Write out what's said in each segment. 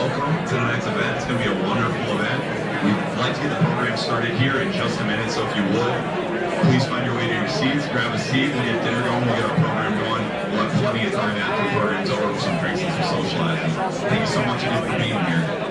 welcome to tonight's event. It's going to be a wonderful event. We'd like to get the program started here in just a minute, so if you would, please find your way to your seats, grab a seat, we'll get dinner going, we'll get our program going. We'll have plenty of time after the program's over for some drinks and some socializing. Thank you so much again for being here.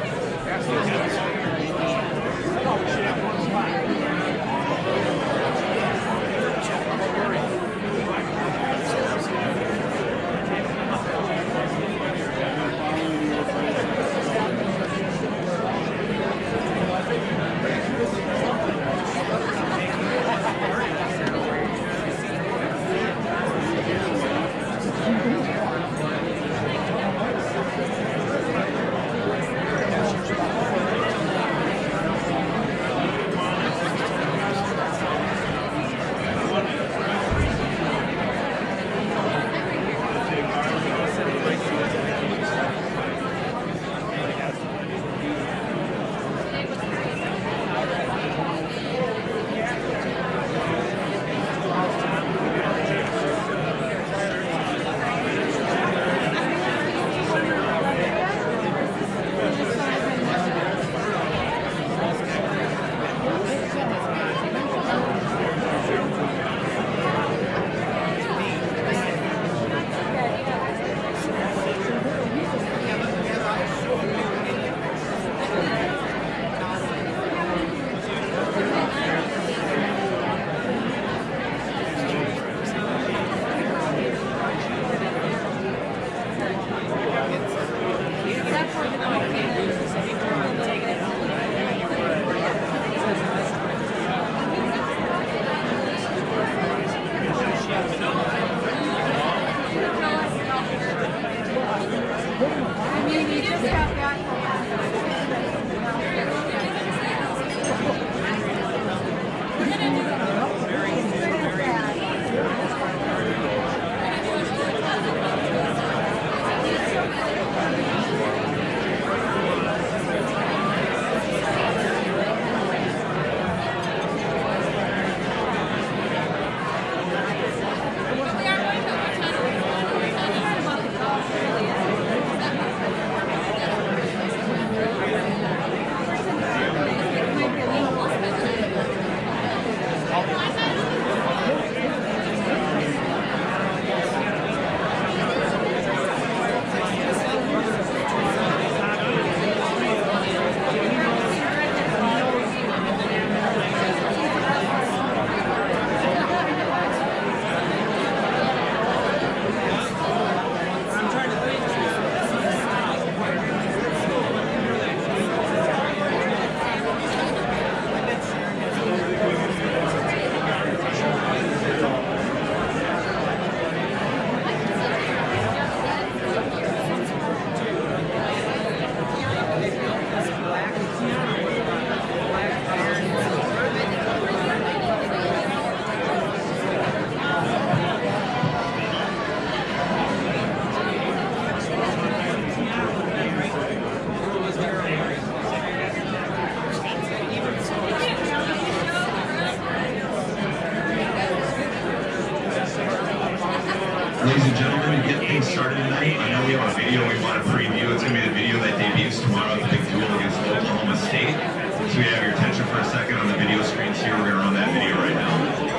Ladies and gentlemen, to get things started tonight, I know we have a video we want to preview. It's going to be the video that debuts tomorrow at the big duel against Oklahoma State. So we have your attention for a second on the video screens here. We're going to run that video right now.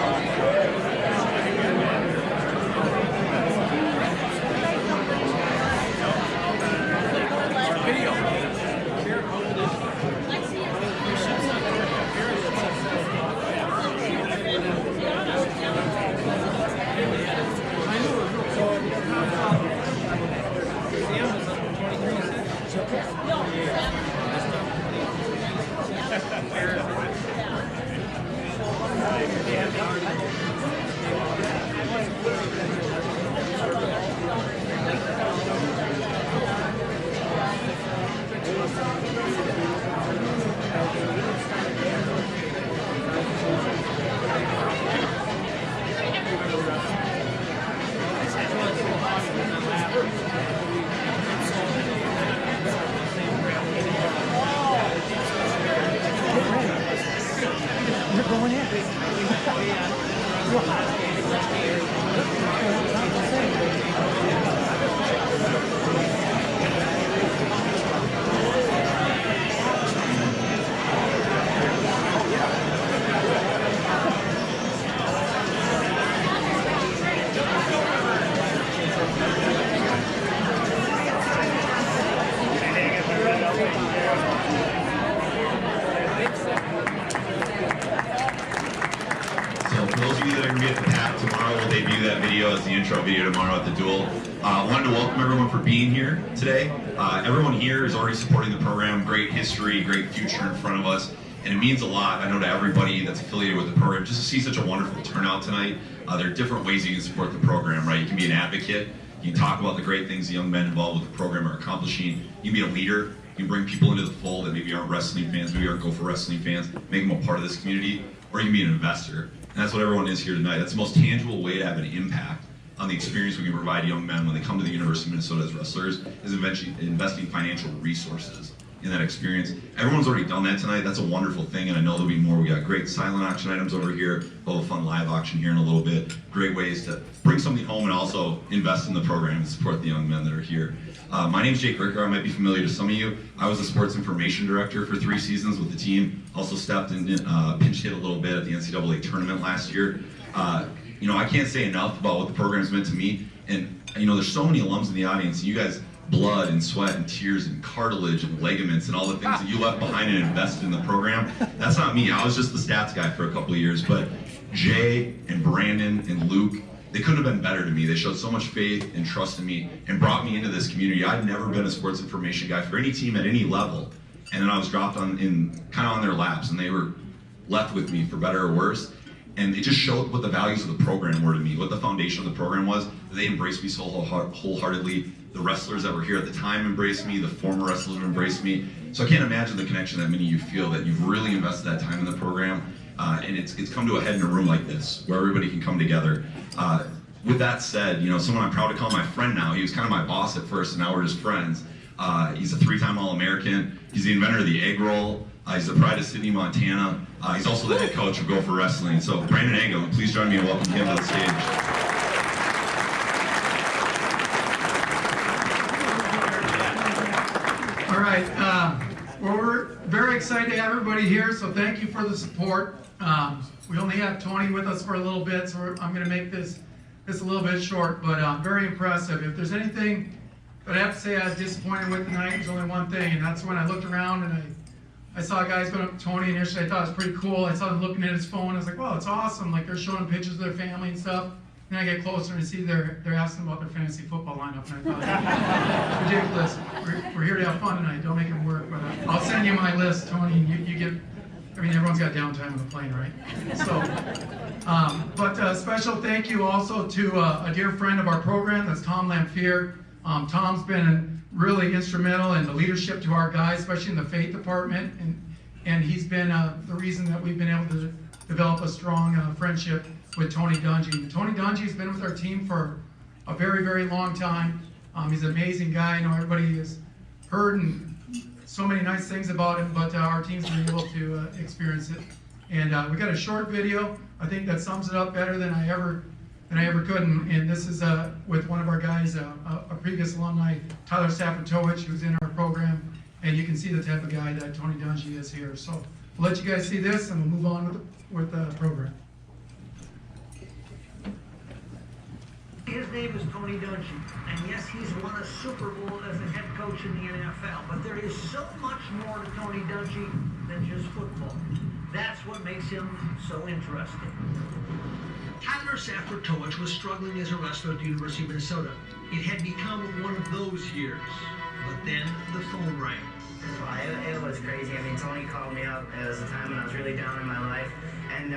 For those of you that are going to be at the PAC tomorrow, we'll debut that video as the intro video tomorrow at the Duel. Wanted to welcome everyone for being here today. Everyone here is already supporting the program. Great history, great future in front of us. And it means a lot, I know, to everybody that's affiliated with the program, just to see such a wonderful turnout tonight. There are different ways you can support the program, right? You can be an advocate. You can talk about the great things the young men involved with the program are accomplishing. You can be a leader. You can bring people into the fold that maybe aren't wrestling fans, maybe aren't Gopher wrestling fans, make them a part of this community. Or you can be an investor. And that's what everyone is here tonight. That's the most tangible way to have an impact on the experience we can provide young men when they come to the University of Minnesota as wrestlers, is investing financial resources in that experience. Everyone's already done that tonight. That's a wonderful thing, and I know there'll be more. We got great silent auction items over here. We'll have a fun live auction here in a little bit. Great ways to bring something home and also invest in the program and support the young men that are here. My name's Jake Ricker. I might be familiar to some of you. I was the sports information director for 3 seasons with the team. Also stepped in, pinch hit a little bit at the NCAA tournament last year. You know, I can't say enough about what the program's meant to me. And you know, there's so many alums in the audience. And you guys, blood and sweat and tears and cartilage and ligaments and all the things that you left behind and invested in the program. That's not me. I was just the stats guy for a couple of years. But Jay and Brandon and Luke, they couldn't have been better to me. They showed so much faith and trust in me and brought me into this community. I'd never been a sports information guy for any team at any level. And then I was dropped kind of on their laps, and they were left with me for better or worse. And it just showed what the values of the program were to me, what the foundation of the program was. They embraced me so wholeheartedly. The wrestlers that were here at the time embraced me. The former wrestlers embraced me. So I can't imagine the connection that many of you feel, that you've really invested that time in the program. And it's come to a head in a room like this, where everybody can come together. With that said, you know, someone I'm proud to call my friend now. He was kind of my boss at first, and now we're just friends. He's a 3-time All-American. He's the inventor of the egg roll. He's the pride of Sydney, Montana. He's also the head coach of Gopher Wrestling. So Brandon Angum, please join me in welcoming him to the stage. All right, well, we're very excited to have everybody here, so thank you for the support. We only have Tony with us for a little bit, so I'm going to make this a little bit short, but very impressive. If there's anything that I have to say I was disappointed with tonight, there's only one thing, and that's when I looked around and I saw guys going up to Tony initially. I thought it was pretty cool. I saw him looking at his phone. I was like, wow, it's awesome. Like, they're showing pictures of their family and stuff. Then I get closer and see they're asking about their fantasy football lineup, and I thought, ridiculous. We're here to have fun tonight. Don't make it work. But I'll send you my list, Tony. And you get. I mean, everyone's got downtime on the plane, right? So, but special thank you also to a dear friend of our program. That's Tom Lamphere. Tom's been really instrumental in the leadership to our guys, especially in the faith department, and he's been the reason that we've been able to develop a strong friendship with Tony Dungy. Tony Dungy's been with our team for a very, very long time. He's an amazing guy. I know everybody has heard and so many nice things about him, but our team's been able to experience it. And we got a short video, I think, that sums it up better than I ever could. And this is with one of our guys, a previous alumni, Tyler Safatowicz, who's in our program. And you can see the type of guy that Tony Dungy is here. So we'll let you guys see this, and we'll move on with the program. His name is Tony Dungy, and yes, he's won a Super Bowl as a head coach in the NFL, but there is so much more to Tony Dungy than just football. That's what makes him so interesting. Tyler Safatowicz was struggling as a wrestler at the University of Minnesota. It had become one of those years, but then the phone rang. It was crazy. I mean, Tony called me up. It was a time when I was really down in my life, and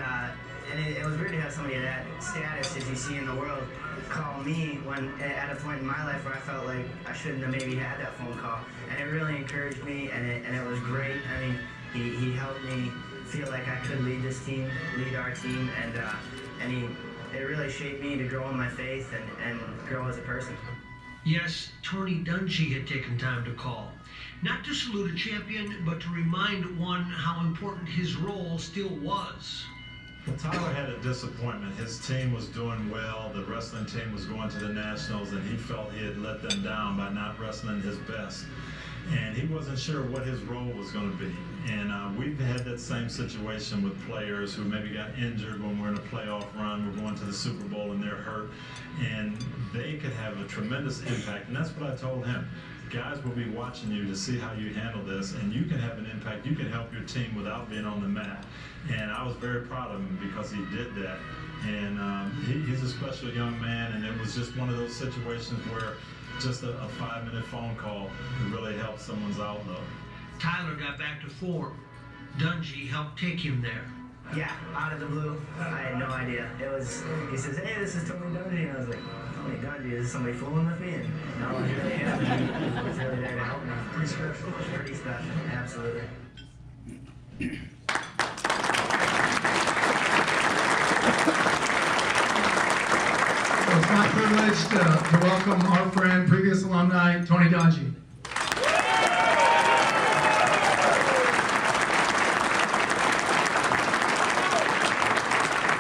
it was weird to have somebody of that status, as you see in the world, call me when at a point in my life where I felt like I shouldn't have maybe had that phone call, and it really encouraged me, and it was great. I mean, he helped me feel like I could lead this team, lead our team, and it really shaped me to grow in my faith and grow as a person. Yes, Tony Dungy had taken time to call. Not to salute a champion, but to remind one how important his role still was. Well, Tyler had a disappointment. His team was doing well. The wrestling team was going to the Nationals, and he felt he had let them down by not wrestling his best. And he wasn't sure what his role was going to be. And we've had that same situation with players who maybe got injured when we're in a playoff run, we're going to the Super Bowl and they're hurt. And they could have a tremendous impact. And that's what I told him. Guys will be watching you to see how you handle this, and you can have an impact. You can help your team without being on the mat. And I was very proud of him because he did that. And he's a special young man, and it was just one of those situations where just a 5-minute phone call could really help someone's outlook. Tyler got back to form. Dungy helped take him there. Yeah, out of the blue, I had no idea. He says, hey, this is Tony Dungy, and I was like, Tony Dungy, is somebody fooling with me? And no, he was really there to help me. Pretty special. Pretty special, absolutely. So it's my privilege to welcome our friend, previous alumni, Tony Dungy.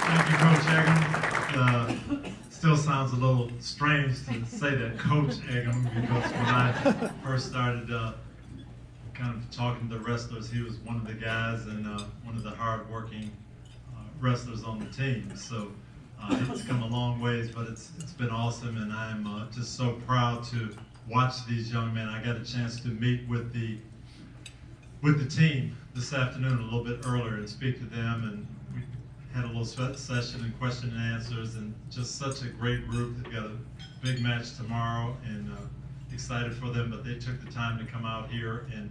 Thank you, Coach Eggum. Still sounds a little strange to say that, Coach Eggum, because when I first started kind of talking to the wrestlers, he was one of the guys and one of the hard-working wrestlers on the team. So it's come a long ways, but it's been awesome, and I'm just so proud to watch these young men. I got a chance to meet with the team this afternoon a little bit earlier and speak to them, and we had a little session and question and answers, and just such a great group. They've got a big match tomorrow, and excited for them, but they took the time to come out here and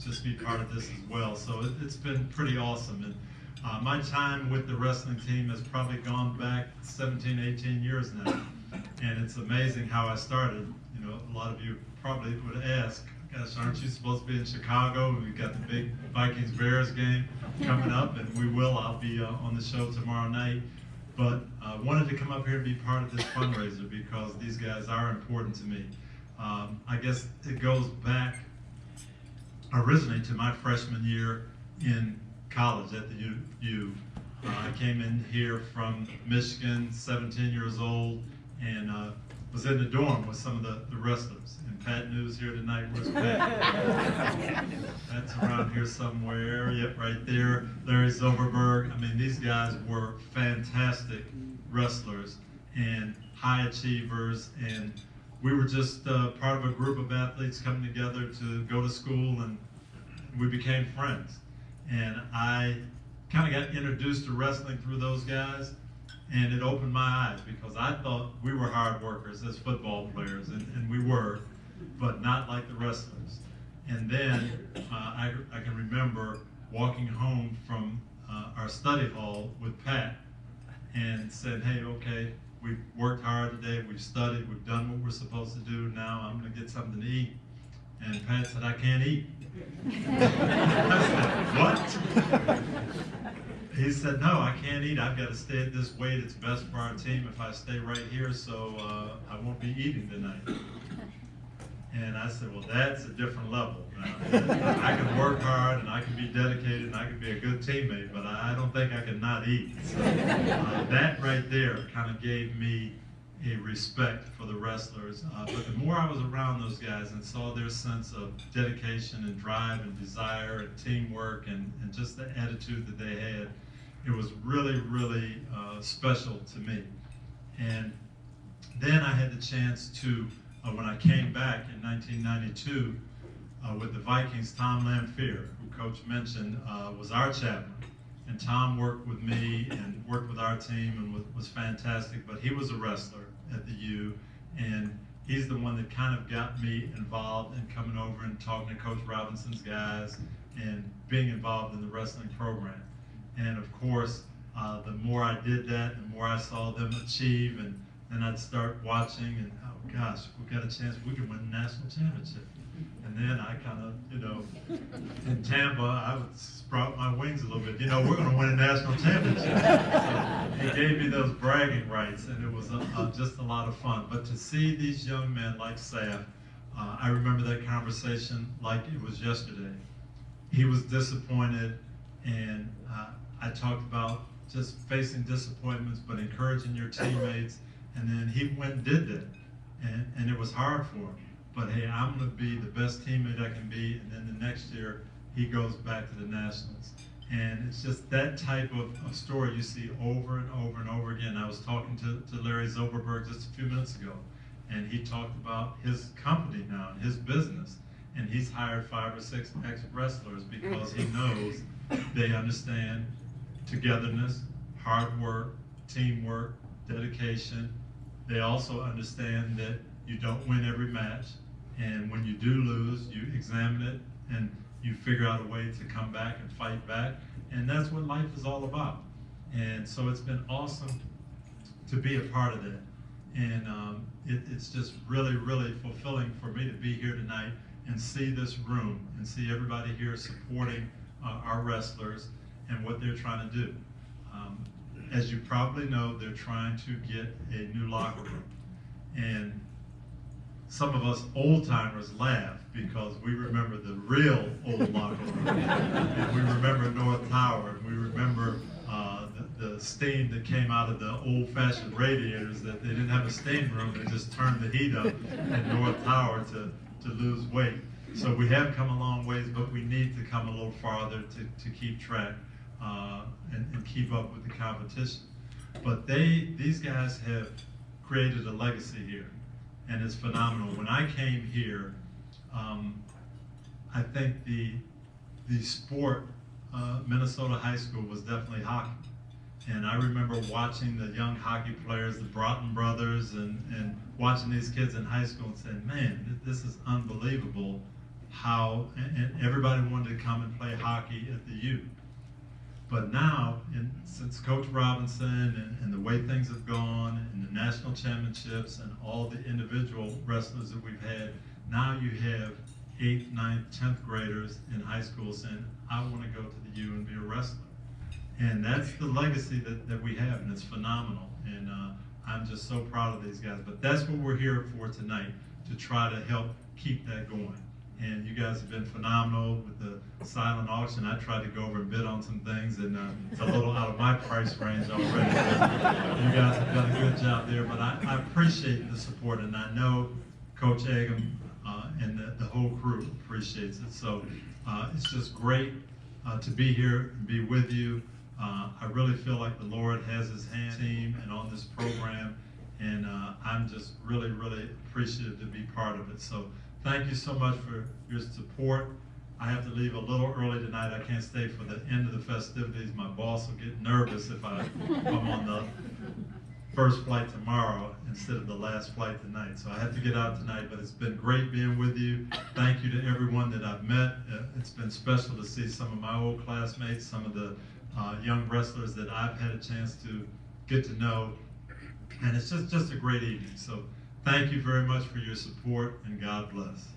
just be part of this as well. So it's been pretty awesome. And my time with the wrestling team has probably gone back 17, 18 years now. And it's amazing how I started. You know, a lot of you probably would ask, gosh, aren't you supposed to be in Chicago? We've got the big Vikings-Bears game coming up, and we will. I'll be on the show tomorrow night. But I wanted to come up here and be part of this fundraiser because these guys are important to me. I guess it goes back originally to my freshman year in college at the U. I came in here from Michigan, 17 years old, and was in the dorm with some of the wrestlers. And Pat News here tonight. Where's Pat? Pat's around here somewhere. Yep, right there. Larry Zilberberg. I mean, these guys were fantastic wrestlers and high achievers, and we were just part of a group of athletes coming together to go to school, and we became friends. And I kind of got introduced to wrestling through those guys, and it opened my eyes because I thought we were hard workers as football players, and we were, but not like the wrestlers. And then I can remember walking home from our study hall with Pat and said, hey, okay, we've worked hard today, we've studied, we've done what we're supposed to do, now I'm going to get something to eat. And Pat said, I can't eat. I said, what? He said, no, I can't eat. I've got to stay at this weight. It's best for our team if I stay right here, so I won't be eating tonight. And I said, well, that's a different level. I can work hard, and I can be dedicated, and I can be a good teammate, but I don't think I can not eat. So that right there kind of gave me a respect for the wrestlers. But the more I was around those guys and saw their sense of dedication and drive and desire and teamwork and just the attitude that they had, it was really, really special to me. And then I had the chance to, when I came back in 1992 with the Vikings, Tom Lamphere, who Coach mentioned, was our chaplain. And Tom worked with me and worked with our team and was fantastic, but he was a wrestler at the U, and he's the one that kind of got me involved in coming over and talking to Coach Robinson's guys and being involved in the wrestling program. And of course, the more I did that, the more I saw them achieve, and then I'd start watching and, oh gosh, we've got a chance, we can win the national championship. And then I kind of, you know, in Tampa, I would sprout my wings a little bit. You know, we're going to win a national championship. So he gave me those bragging rights, and it was just a lot of fun. But to see these young men like Saf, I remember that conversation like it was yesterday. He was disappointed, and I talked about just facing disappointments, but encouraging your teammates. And then he went and did that, and it was hard for him. But hey, I'm going to be the best teammate I can be, and then the next year, he goes back to the Nationals. And it's just that type of story you see over and over and over again. I was talking to Larry Zilberberg just a few minutes ago, and he talked about his company now and his business. And he's hired 5 or 6 ex-wrestlers because he knows they understand togetherness, hard work, teamwork, dedication. They also understand that you don't win every match, and when you do lose, you examine it and you figure out a way to come back and fight back, and that's what life is all about. And so it's been awesome to be a part of that, and it's just really, really fulfilling for me to be here tonight and see this room and see everybody here supporting our wrestlers and what they're trying to do. As you probably know, they're trying to get a new locker room. And some of us old timers laugh because we remember the real old locker room. And we remember North Tower, and we remember the steam that came out of the old-fashioned radiators, that they didn't have a steam room, they just turned the heat up in North Tower to lose weight. So we have come a long ways, but we need to come a little farther to keep track and keep up with the competition. But these guys have created a legacy here, and it's phenomenal. When I came here, I think the sport, Minnesota high school, was definitely hockey. And I remember watching the young hockey players, the Broughton brothers, and watching these kids in high school and saying, man, this is unbelievable how, and everybody wanted to come and play hockey at the U. But now, since Coach Robinson and the way things have gone, and the national championships and all the individual wrestlers that we've had, now you have 8th, 9th, 10th graders in high school saying, I want to go to the U and be a wrestler. And that's the legacy that we have, and it's phenomenal. And I'm just so proud of these guys. But that's what we're here for tonight, to try to help keep that going. And you guys have been phenomenal with the silent auction. I tried to go over and bid on some things, and it's a little out of my price range already. You guys have done a good job there, but I appreciate the support, and I know Coach Agam and the whole crew appreciates it. So it's just great to be here and be with you. I really feel like the Lord has his hand team and on this program, and I'm just really, really appreciative to be part of it. So thank you so much for your support. I have to leave a little early tonight. I can't stay for the end of the festivities. My boss will get nervous if I'm on the first flight tomorrow instead of the last flight tonight. So I have to get out tonight, but it's been great being with you. Thank you to everyone that I've met. It's been special to see some of my old classmates, some of the young wrestlers that I've had a chance to get to know. And it's just a great evening. So thank you very much for your support, and God bless.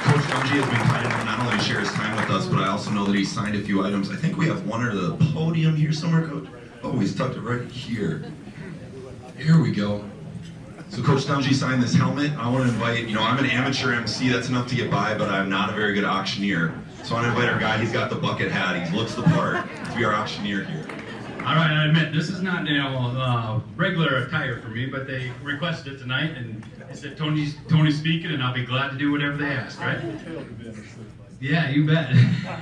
Coach Dungy has been kind enough not only to share his time with us, but I also know that he signed a few items. I think we have one under the podium here somewhere, Coach. Oh, he's tucked it right here. Here we go. So Coach Dungy signed this helmet. I want to invite, I'm an amateur MC, that's enough to get by, but I'm not a very good auctioneer. So I want to invite our guy, he's got the bucket hat, he looks the part, to be our auctioneer here. All right, I admit, this is not, regular attire for me, but they requested it tonight, and they said Tony's speaking, and I'll be glad to do whatever they ask, right? Yeah, you bet.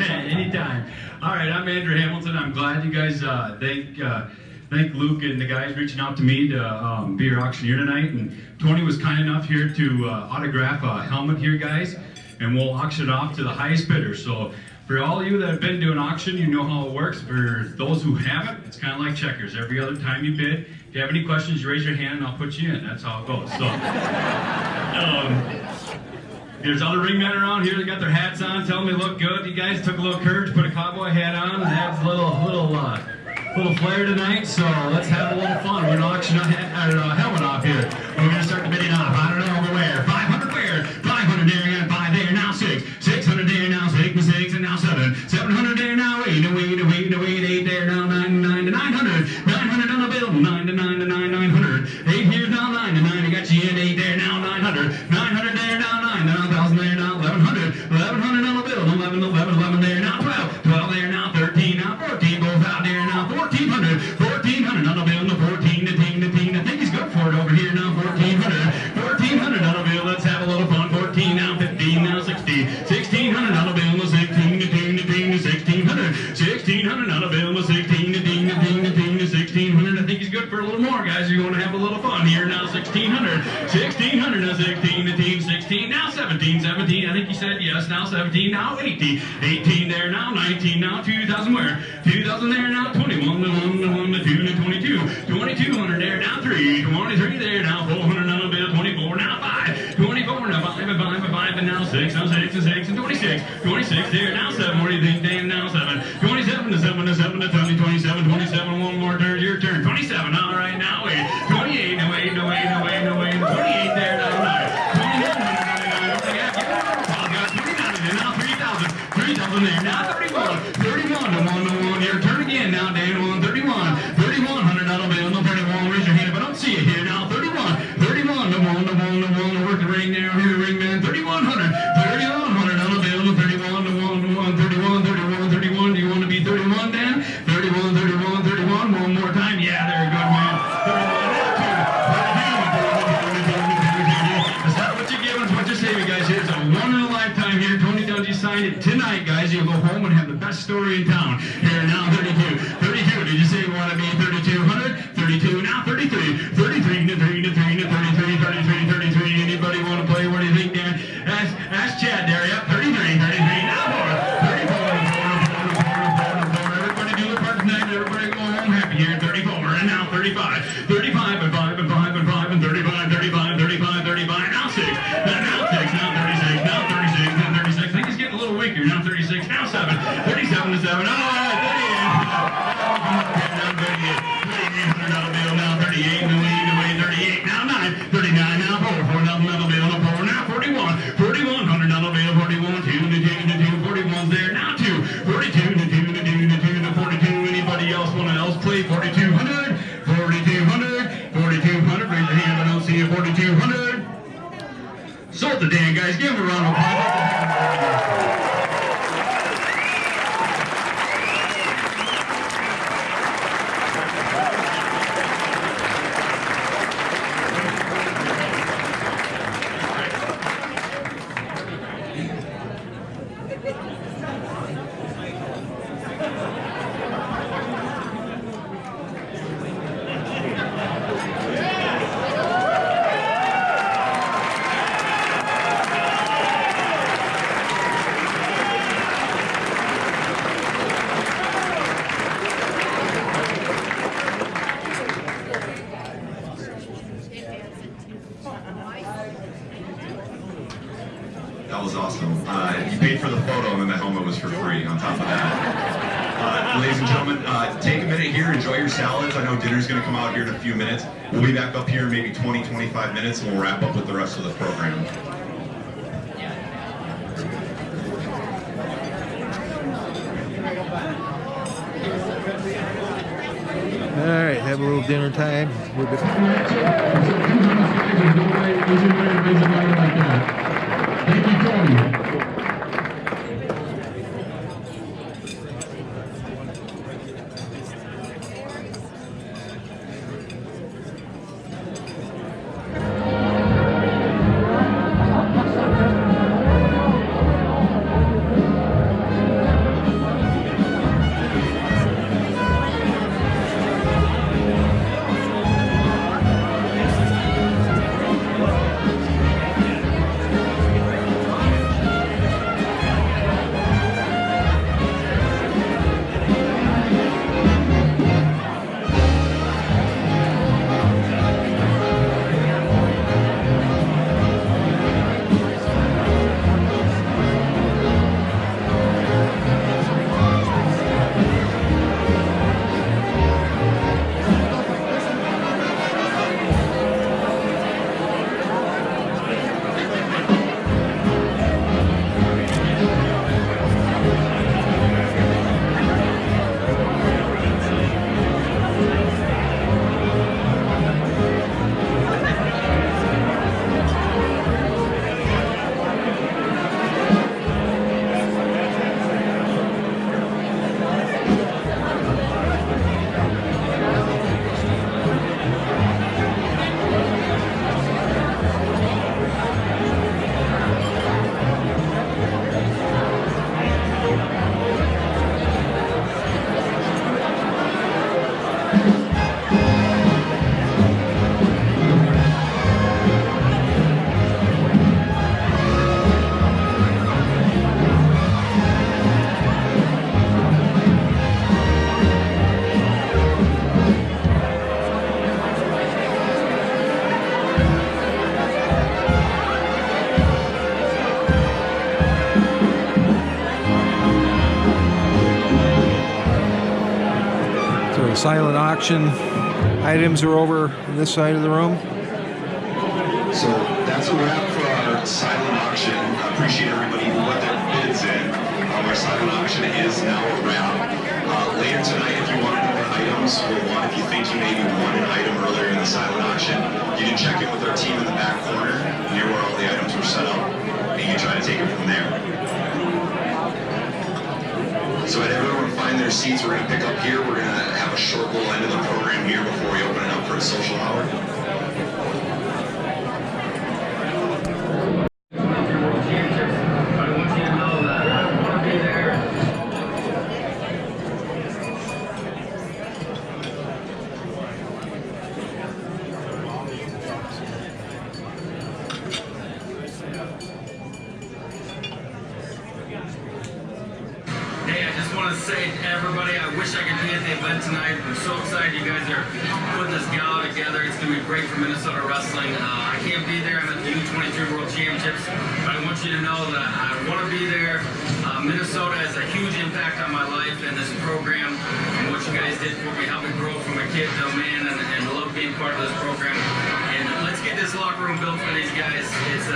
Anytime. All right, I'm Andrew Hamilton. I'm glad you guys thank Luke and the guys reaching out to me to be your auctioneer tonight. And Tony was kind enough here to autograph a helmet here, guys, and we'll auction it off to the highest bidder. So for all of you that have been to an auction, you know how it works. For those who haven't, it's kind of like checkers. Every other time you bid, if you have any questions, you raise your hand and I'll put you in. That's how it goes. So there's other ringmen around here that got their hats on, telling me look good. You guys took a little courage, put a cowboy hat on, and adds a little flair tonight. So let's have a little fun. We're gonna auction our helmet off here. We're gonna start the bidding off. I don't know where. 500 where? 500 there, got 5 there, now 6. 600 there, now 6 and 6, and now 7. 700 there, now 8 and 8 and 8 and 8 there, now 9 and 9 to 900. 900 on the bill, 9 to 9 to 9, 900. 8 here, now 9 to 9. I got you in 8 there, now 900. 900 there, now 9. Now 1,000 there, now 1,100. 1,100 on the bill, 11, 11, 11 there, now 12. 12 there, now 13, now 14. Both out there, now 1,400. 1,400 on the bill, now 14 to 10 to 10. I think he's good for it over here, now 1,400. 1,400 on the bill, let's have a little fun. 14, now 15, now 16. 1,600 on the bill, now 16 to 10 to 10 to 1,600. 1600, Alabama 16, the ding, the ding, the ding, the 1600. I think he's good for a little more, guys. You're going to have a little fun here now. 1600, 1600, now 16, the team 16, now 17, 17. I think he said yes, now 17, now 18, 18 there, now 19, now 2000 where? 2000 there, now 21, the 1, the 1, the 2, the 22, 2200 there, now 3, 23 there, now 400, now 24, now 5, 24, now 5, and 5, and 5, and now 6, now 6, and 6, and 26, 26 there, now 7, what do you think, Dan? Now 7, 27 to 7 to 7 to 20, 27, 27, one more turn, your turn, 27, all right, now 8, 28, no 8, no 8, no 8, no 8, 28 there, now 9, 29, 29, now 3,000, 3,000 there, now 31, 31 to 1 to 1, your turn again, now Dan, 1, 31, 3100, that'll be on the 31, raise your hand if I don't see it here, now 31, 31 to 1 to 1 to 1, work the ring there, here the ring man, 3100, 3100, that'll be on the 31 to 1 to 1, 31, 31, 31, do you want to be 31 Dan? 31, 31, 31, one more time, yeah, there, good man, 31, is that what you give us, what you saving, guys, here's a one in a lifetime here, Tony Dungy signed it tonight, guys, you'll go home and have the best story in town, here now 32, 32, did you say you want to be 3200, 32, now 33, 33 to 3 to 3 to 33, 33, 33, anybody want to play, what do you think, Dan? Ask Chad there, yep, 33, 33, now 4, 34, everybody do their part tonight, everybody go home happy here, 34, and now 35, 35, and 5, and 5, and 5, and 35, 35, 35, 35, now 6, now 6, now 36, now 36, now 36, I think he's getting a little weaker, now 36, now 7, 37 to 7, all right, 38, now 38, now 38, no 8, 38, now 9, 39, now 4, 4, now another bill, no 4, now 41, 4100, now bill, 41, 2, the 2, 41's there, now 2, 42, the 2, the 2, the 2, the 42, anybody else want to else play, 4200, 4200, 4200, raise your hand if I don't see you, 4200, sold the Dan, guys, give him a round of applause. That was awesome. You paid for the photo and then the helmet was for free on top of that. Ladies and gentlemen, take a minute here, enjoy your salads. I know dinner's going to come out here in a few minutes. We'll be back up here in maybe 20, 25 minutes and we'll wrap up with the rest of the program. All right, have a little dinner time. We'll be Thank you, Tony. the silent auction items are over on this side of the room. So that's a wrap for our silent auction. I appreciate everybody who put their bids in. Our silent auction is now a wrap. Later tonight, if you want more items, or if you think you maybe won an item earlier in the silent auction, you can check in with our team in the back corner near where all the items were set up, and you can try to take it from there. So at everyone find their seats, we're going to pick up here. We're going to have a short little end of the program here before we open it up for a social hour. Say to everybody, I wish I could be at the event tonight. I'm so excited you guys are putting this gala together. It's going to be great for Minnesota wrestling. I can't be there. I'm at the U23 World Championships, but I want you to know that I want to be there. Minnesota has a huge impact on my life and this program and what you guys did for me, helped me grow from a kid to a man, and love being part of this program. And let's get this locker room built for these guys. It's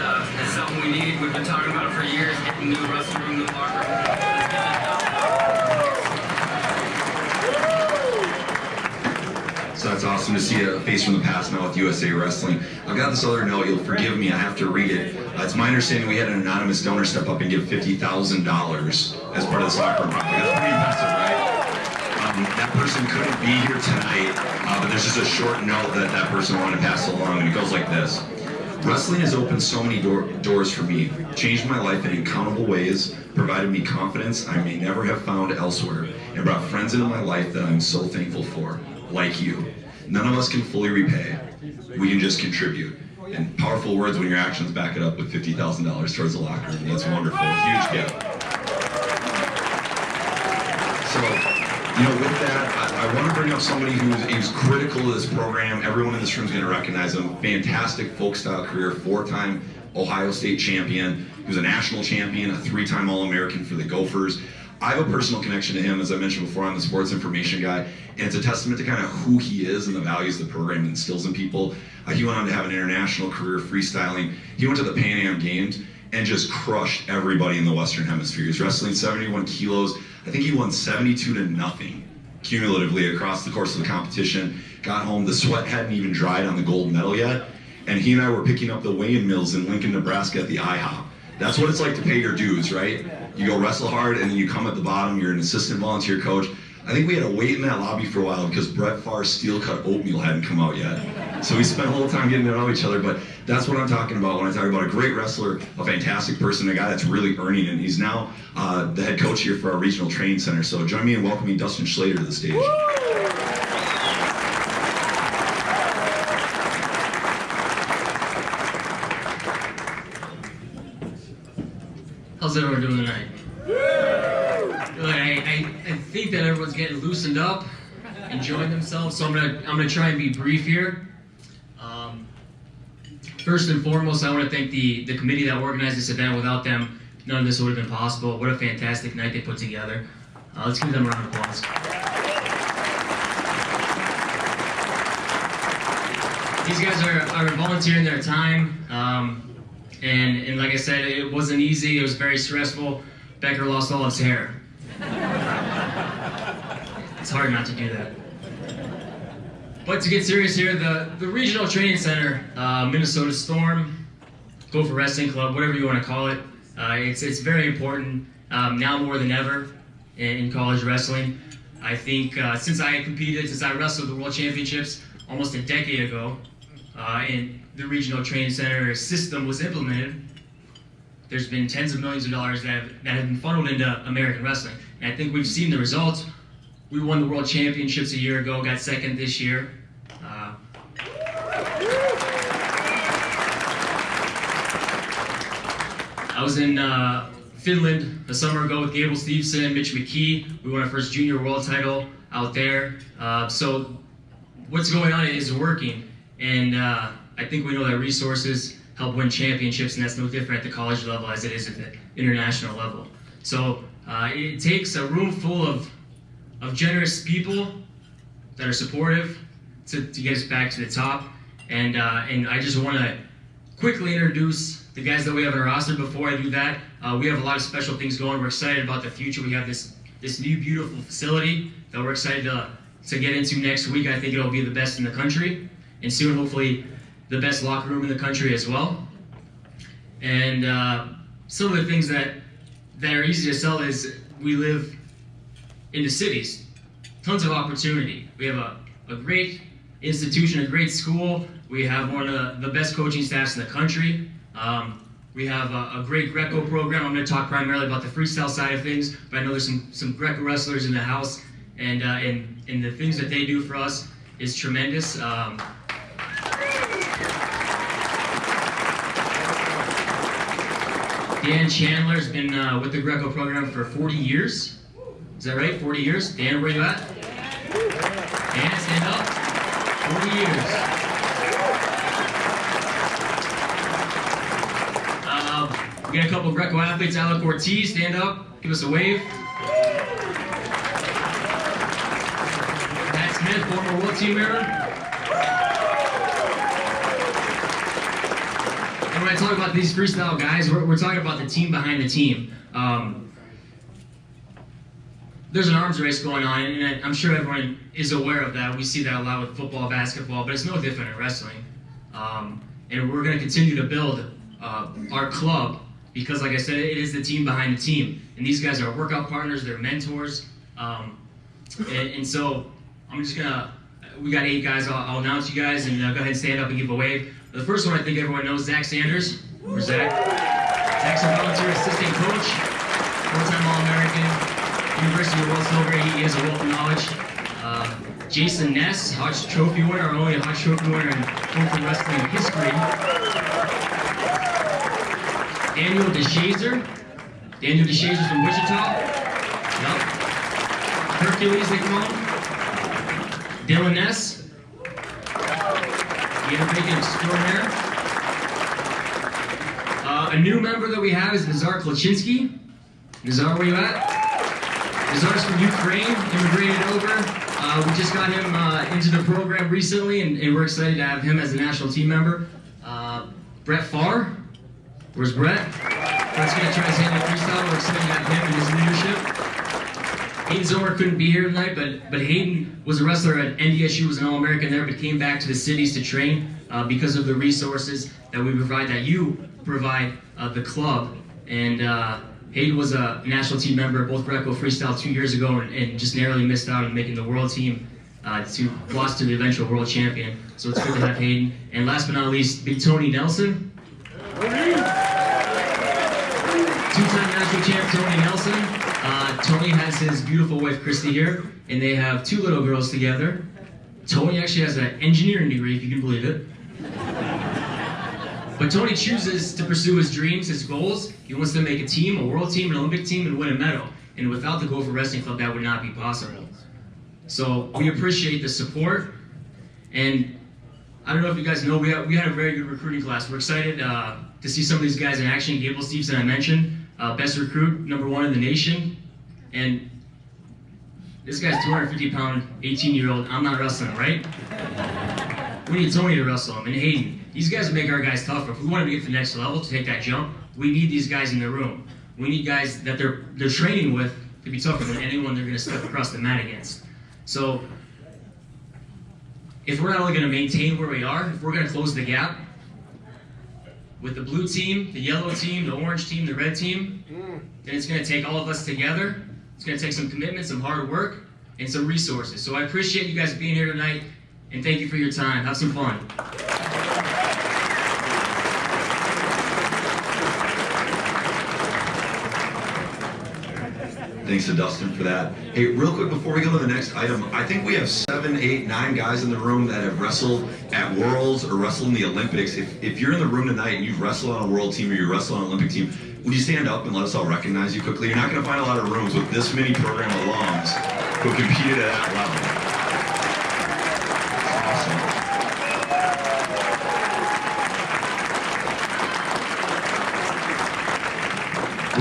something we need. We've been talking about it for years, getting new wrestling room, new locker room. Let's get this done. So that's awesome to see a face from the past now with USA Wrestling. I've got this other note, you'll forgive me, I have to read it. It's my understanding we had an anonymous donor step up and give $50,000 as part of this locker room project. That's pretty impressive, right? That person couldn't be here tonight, but there's just a short note that that person wanted to pass along, and it goes like this. Wrestling has opened so many doors for me, changed my life in incountable ways, provided me confidence I may never have found elsewhere, and brought friends into my life that I'm so thankful for, like you. None of us can fully repay. We can just contribute. And powerful words when your actions back it up with $50,000 towards the locker room. That's wonderful. A huge gift. So, you know, with that, I want to bring up somebody who's critical of this program. Everyone in this room is going to recognize him. Fantastic folk-style career, 4-time Ohio State champion. He was a national champion, a 3-time All-American for the Gophers. I have a personal connection to him, as I mentioned before. I'm the sports information guy, and it's a testament to kind of who he is and the values the program instills in people. He went on to have an international career freestyling. He went to the Pan Am Games and just crushed everybody in the Western Hemisphere. He's wrestling 71 kilos. I think he won 72-0 cumulatively across the course of the competition. Got home, the sweat hadn't even dried on the gold medal yet, and he and I were picking up the weigh-in mills in Lincoln, Nebraska at the IHOP. That's what it's like to pay your dues, right? You go wrestle hard and then you come at the bottom, you're an assistant volunteer coach. I think we had to wait in that lobby for a while because Brett Favre's steel-cut oatmeal hadn't come out yet. So we spent a little time getting to know each other, but that's what I'm talking about when I talk about a great wrestler, a fantastic person, a guy that's really earning it. And he's now the head coach here for our regional training center. So join me in welcoming Dustin Schlater to the stage. How's everyone doing tonight? I think that everyone's getting loosened up, enjoying themselves, so I'm gonna try and be brief here. First and foremost, I want to thank the committee that organized this event. Without them, none of this would have been possible. What a fantastic night they put together. Let's give them a round of applause. These guys are volunteering their time. And like I said, it wasn't easy. It was very stressful. Becker lost all his hair. It's hard not to do that. But to get serious here, the Regional Training Center, Minnesota Storm, Gopher Wrestling Club, whatever you want to call it, it's very important now more than ever in college wrestling. I think since I wrestled the World Championships almost a decade ago, and the Regional Training Center system was implemented, there's been tens of millions of dollars that have been funneled into American wrestling. And I think we've seen the results. We won the World Championships a year ago, got second this year. I was in Finland a summer ago with Gable Stevenson, Mitch McKee. We won our first junior world title out there. So what's going on is working. And I think we know that resources help win championships, and that's no different at the college level as it is at the international level. So it takes a room full of generous people that are supportive to get us back to the top. And I just want to quickly introduce the guys that we have on our roster. Before I do that, we have a lot of special things going. We're excited about the future. We have this new beautiful facility that we're excited to get into next week. I think it'll be the best in the country, and soon hopefully the best locker room in the country as well. And some of the things that are easy to sell is we live in the cities. Tons of opportunity. We have a great institution, a great school. We have one of the best coaching staffs in the country. We have a great Greco program. I'm going to talk primarily about the freestyle side of things, but I know there's some Greco wrestlers in the house, and the things that they do for us is tremendous. Dan Chandler's been with the Greco program for 40 years. Is that right? 40 years? Dan, where you at? Dan, stand up. 40 years. We got a couple of Greco athletes. Alec Ortiz, stand up. Give us a wave. Matt Smith, former world team member. And when I talk about these freestyle guys, we're talking about the team behind the team. There's an arms race going on, and I'm sure everyone is aware of that. We see that a lot with football, basketball, but it's no different in wrestling. And we're going to continue to build our club because, like I said, it is the team behind the team. And these guys are workout partners, they're mentors. And so I'm just going to, we got 8 guys. I'll announce you guys, and go ahead and stand up and give a wave. The first one I think everyone knows, Zach Sanders. Where's Zach? Zach's a volunteer assistant coach, full-time All-American, University of World Silver. He has a wealth of knowledge. Jason Ness, Hodge Trophy winner, our only Hodge Trophy winner in Fulton wrestling history. Daniel DeShazer. Daniel DeShazer from Wichita. Yep. Hercules, they call him. Dylan Ness. The American extraordinaire. A new member that we have is Nazar Klachinsky. Nazar, where you at? Nazar's from Ukraine, immigrated over. We just got him into the program recently, and we're excited to have him as a national team member. Brett Farr. Where's Brett? Brett's going to try his hand at freestyle. We're excited to have him and his leadership. Hayden Zomer couldn't be here tonight, but Hayden was a wrestler at NDSU, was an All-American there, but came back to the cities to train because of the resources that we provide, that you provide the club. And Hayden was a national team member at both Greco Freestyle 2 years ago and just narrowly missed out on making the world team lost to the eventual world champion. So it's good to have Hayden. And last but not least, Big Tony Nelson. Two-time national champ Tony Nelson. Tony has his beautiful wife Christy here, and they have 2 little girls together. Tony actually has an engineering degree, if you can believe it. But Tony chooses to pursue his dreams, his goals. He wants to make a team, a world team, an Olympic team, and win a medal. And without the Gopher Wrestling Club, that would not be possible. So we appreciate the support. And I don't know if you guys know, we had a very good recruiting class. We're excited to see some of these guys in action. Gable Stevenson, I mentioned, best recruit, #1 in the nation. And this guy's 250-pound, 18-year-old. I'm not wrestling, right? We need Tony to wrestle him, and Hayden. These guys make our guys tougher. If we want to get to the next level, to take that jump, we need these guys in the room. We need guys that they're training with to be tougher than anyone they're going to step across the mat against. So if we're not only going to maintain where we are, if we're going to close the gap with the blue team, the yellow team, the orange team, the red team, then it's going to take all of us together. It's going to take some commitment, some hard work, and some resources. So I appreciate you guys being here tonight, and thank you for your time. Have some fun. Thanks to Dustin for that. Hey, real quick before we go to the next item, I think we have 7, 8, 9 guys in the room that have wrestled at Worlds or wrestled in the Olympics. If you're in the room tonight and you've wrestled on a world team or you wrestle on an Olympic team, would you stand up and let us all recognize you quickly? You're not going to find a lot of rooms with this many program alums who competed at that level.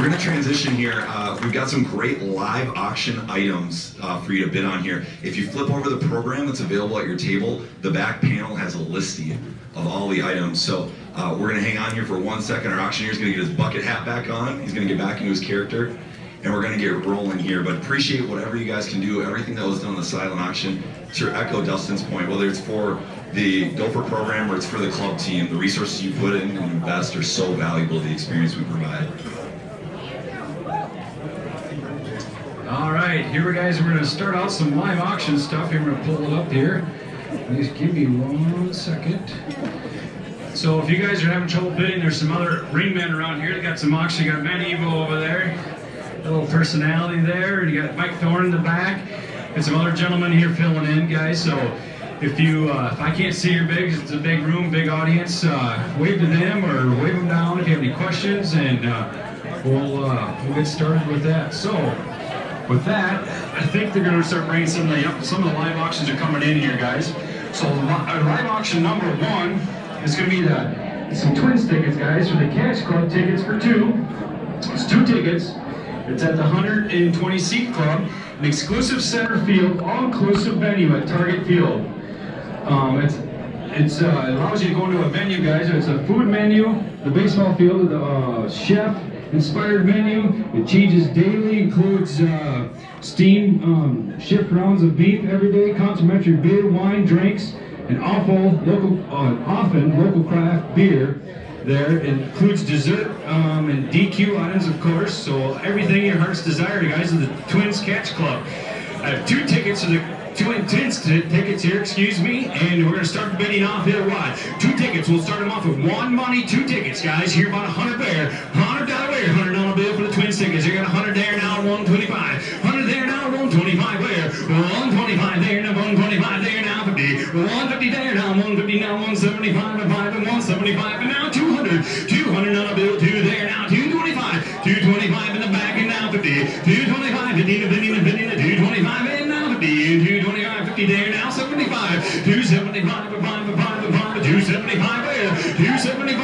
We're going to transition here. We've got some great live auction items for you to bid on here. If you flip over the program that's available at your table, the back panel has a listing of all the items. So we're going to hang on here for 1 second. Our auctioneer's going to get his bucket hat back on. He's going to get back into his character. And we're going to get rolling here. But appreciate whatever you guys can do. Everything that was done on the silent auction. To echo Dustin's point, whether it's for the Gopher program or it's for the club team, the resources you put in and invest are so valuable to the experience we provide. All right, here we guys, we're going to start out some live auction stuff. Here, we're going to pull it up here. Just give me 1 second. So if you guys are having trouble bidding, there's some other ring men around here. They got some auction. You got Matt Evo over there, a little personality there, and you got Mike Thorne in the back, and some other gentlemen here filling in, guys. So if I can't see your bigs, it's a big room, big audience. Wave to them or wave them down if you have any questions, and we'll get started with that. So. With that, I think they're going to start bringing some of the live auctions are coming in here, guys. So live auction number 1 is going to be some Twins tickets, guys, for the Catch Club tickets for 2. It's 2 tickets. It's at the 120 seat club, an exclusive center field, all-inclusive venue at Target Field. It allows you to go into a venue, guys. It's a food menu, the baseball field, the chef. Inspired menu. It changes daily, includes steam shift rounds of beef every day, complimentary beer, wine, drinks, and often local craft beer. There it includes dessert and DQ items, of course. So everything your heart's desire, guys, of the Twins Catch Club. I have 2 tickets to the Twins tickets here, excuse me, and we're going to start bidding off here. Why? 2 tickets. We'll start them off with 1 money, 2 tickets, guys. Here about $100 there, $100 there, $100 bill for the Twins tickets. You got 100 there now, 125, 100 there now, 125 there, 125 there now, 125 there now, 50, 150 there now, 150 now, 175 and 5 and 175 and now 200, $200 bill, 2 there now, 225, 225 in the back and now 50, 225, 50 to 50 to 50 to 225 and now 50, 225, 50 there now, 75, 275, 275 there, 275,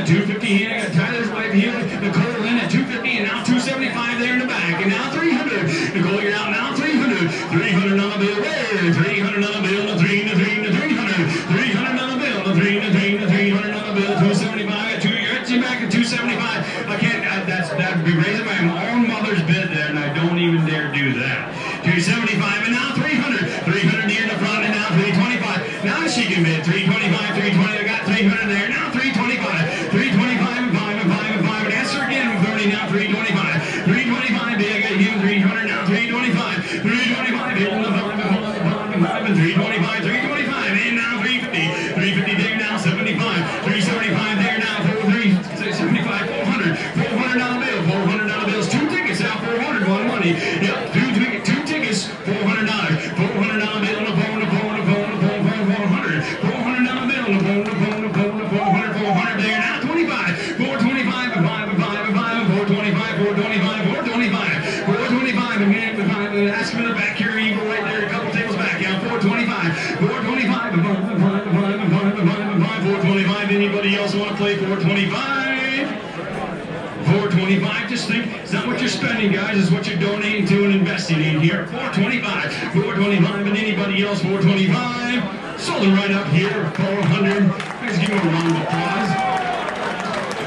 250 here, I got Tyler's wife here, Nicole in at 250 and now 275 there in the back, and now 300, Nicole you're out now 300, 300 on the bill there, 300 on the bill, the 3 to 3 to 300, 300 on the bill, the 3 to 3 to 300 on the bill, 275, you're back at 275, I can't, that'd be raising my own mother's bid there, and I don't even dare do that. 275 and now 300, 300 here in the front and now 325. Now she can bid 325, 320. I got 300 there. Now 325, 325 and 5 and 5 and 5 and answer again with 30 now 325, 325 bid. I got you 300 now 325, 325 bid in the 5 and 5 and 325, 325 and now 350, 350 there now 75, 375 there now 475, 400, $400 bill, $400 bills. 2 tickets now 400, 1 money. Yep, 2 tickets, $400, $400 bill on the phone, $400, $400 bill on the phone, $400 there now 25, 425 and 5 and 5 and 5 and 425, 425, 425, 425 again, 5 and ask him in the back here, Eagle right there, a couple tables back, yeah, 425, 425 and 5 and 5 and 5 and 5 and 5 and 5, 425. Anybody else want to play 425? 425, just think, it's not what you're spending, guys, it's what you're donating to and investing in here. 425, 425, and anybody else, 425. Sold it right up here, 400. Let's give them a round of applause.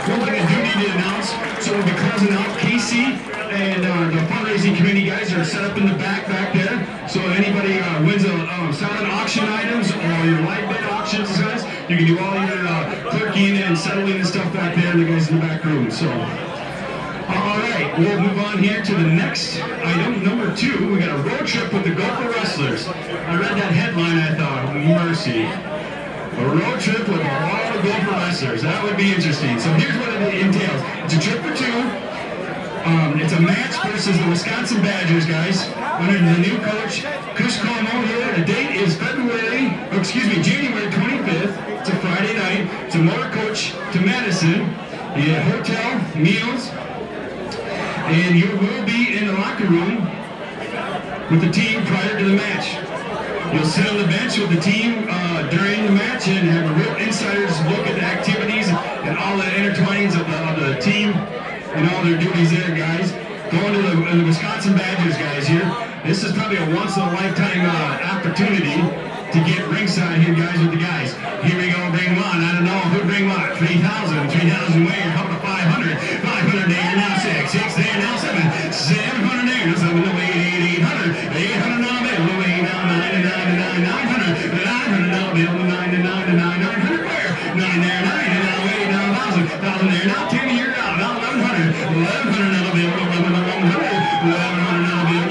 One thing I do need to announce, so we'll be closing out Casey and the fundraising committee guys are set up in the back there. So anybody wins a silent auction items or your live bid auctions, guys, you can do all your clerking and settling and stuff back there, and the guys in the back room. So, all right, we'll move on here to the next item, number 2. We got a road trip with the Gopher Wrestlers. I read that headline, I thought, mercy. A road trip with all the Gopher Wrestlers. That would be interesting. So here's what it entails. It's a trip for 2. It's a match versus the Wisconsin Badgers, guys, under the new coach, Chris Cuomo here. The date is January 25th. It's a Friday night. It's a motor coach to Madison. You get hotel, meals, and you will be in the locker room with the team prior to the match. You'll sit on the bench with the team during the match and have a real insider's look at the activities and all the intertwinings of the team and all their duties there, guys. Going to the Wisconsin Badgers, guys, here. This is probably a once-in-a-lifetime opportunity to get ringside here, guys, with the guys. Here we go, bring one. I don't know who bring what. 3,000 where? How about 500? 500 there, now 6. 6 there, now 7. 700 there, now 7. No, 8, 800. 800 now, bill. No, 8, now 9, 900. 900 now, bill. 9, 900 where? 9 there, 9. Now 8, now 1,000. 1,000 there, now 10 here, now 1,100. 1,100 now, bill. 1,100. 1,100 now, bill.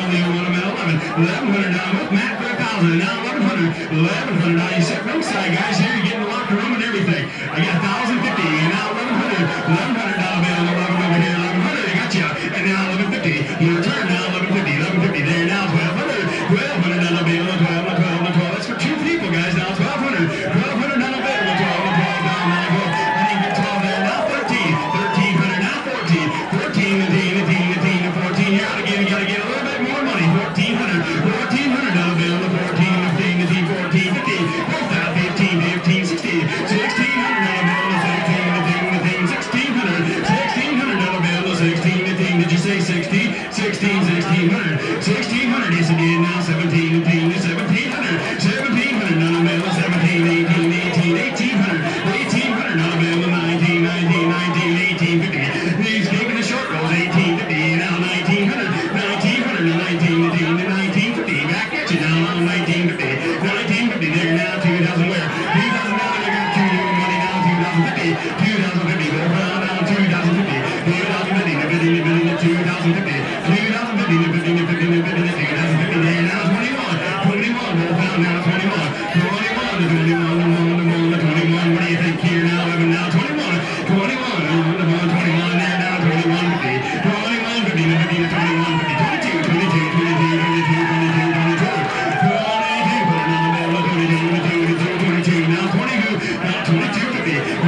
1,100 now with Matt for 1,000. Now 1,100. 1,100 now. You sit ringside, guys. Here you get in the locker room and everything. I got 1,050 and now 1,100. 1,100 now, bill. 11 over here. 1,100. I got you. And now 1,150. Your turn now. 1,150. 1,150 there. Now 1,200. 1,200 now, bill. 12. That's for two people, guys. Now 1,200. 1,200 now, bill. 12 down. Now go. I think you're 12 there. Now 13. 1,300 now 14. 14 and 10 and 14. You're out again. You gotta get a little bit more money. 1,400. 1,400 now, bill. 14, 15, 14, 15. Both out. 15, 15, 16. 1,600 now, bill. 16, 1,600. 1,600 now, bill. 16, 15. Did you say 60? 16, 1,600. 1,600. Yes, it did. Now 17, 18, 1,700. 1,700 now, bill. 17, 18, 18, 1,800. 1,800 now, bill. 19, 19, 19, 1850. He's keeping the short rolls. 1850. Now 1,900. 1,900 now 19, 1950. Back at you now. 1,950. 1,950 there now. 2,000 where? 2,000 now. I got two new money now. 2,050. 2,050. Go down now. 2,050. 2,050. 2,050. 2,050. 2,050 there now. 21. 21. Go down now. 21. 21. 21. What do you think here now? 11 now. 21. 21. 21 there now. 2150. 2150. 2150. 22. 22. Now 22. Now 2250.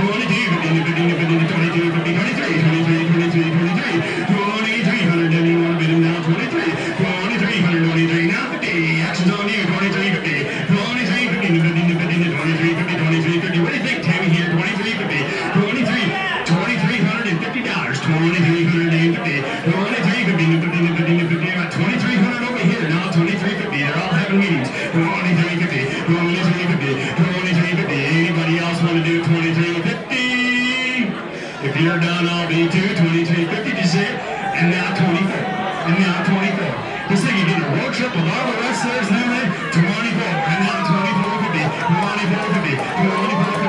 2300. Then you want to bid him now 23. 2300. Now 50. Action's on you. 2350. 2350. 2350. What do you think, Tammy here? 2350. $2,350. $2,350. 2350. About 2,300 over here. Now 2,350. They're all having meetings. 2,350. 2,350. 2,350. Anybody else want to do 2,350? If you're done, I'll be too. 2,350. Did you say it? And now 24. And now 24. This thing you get a road trip with all the wrestlers and everything. 24. And now 2450. 2450. 2450.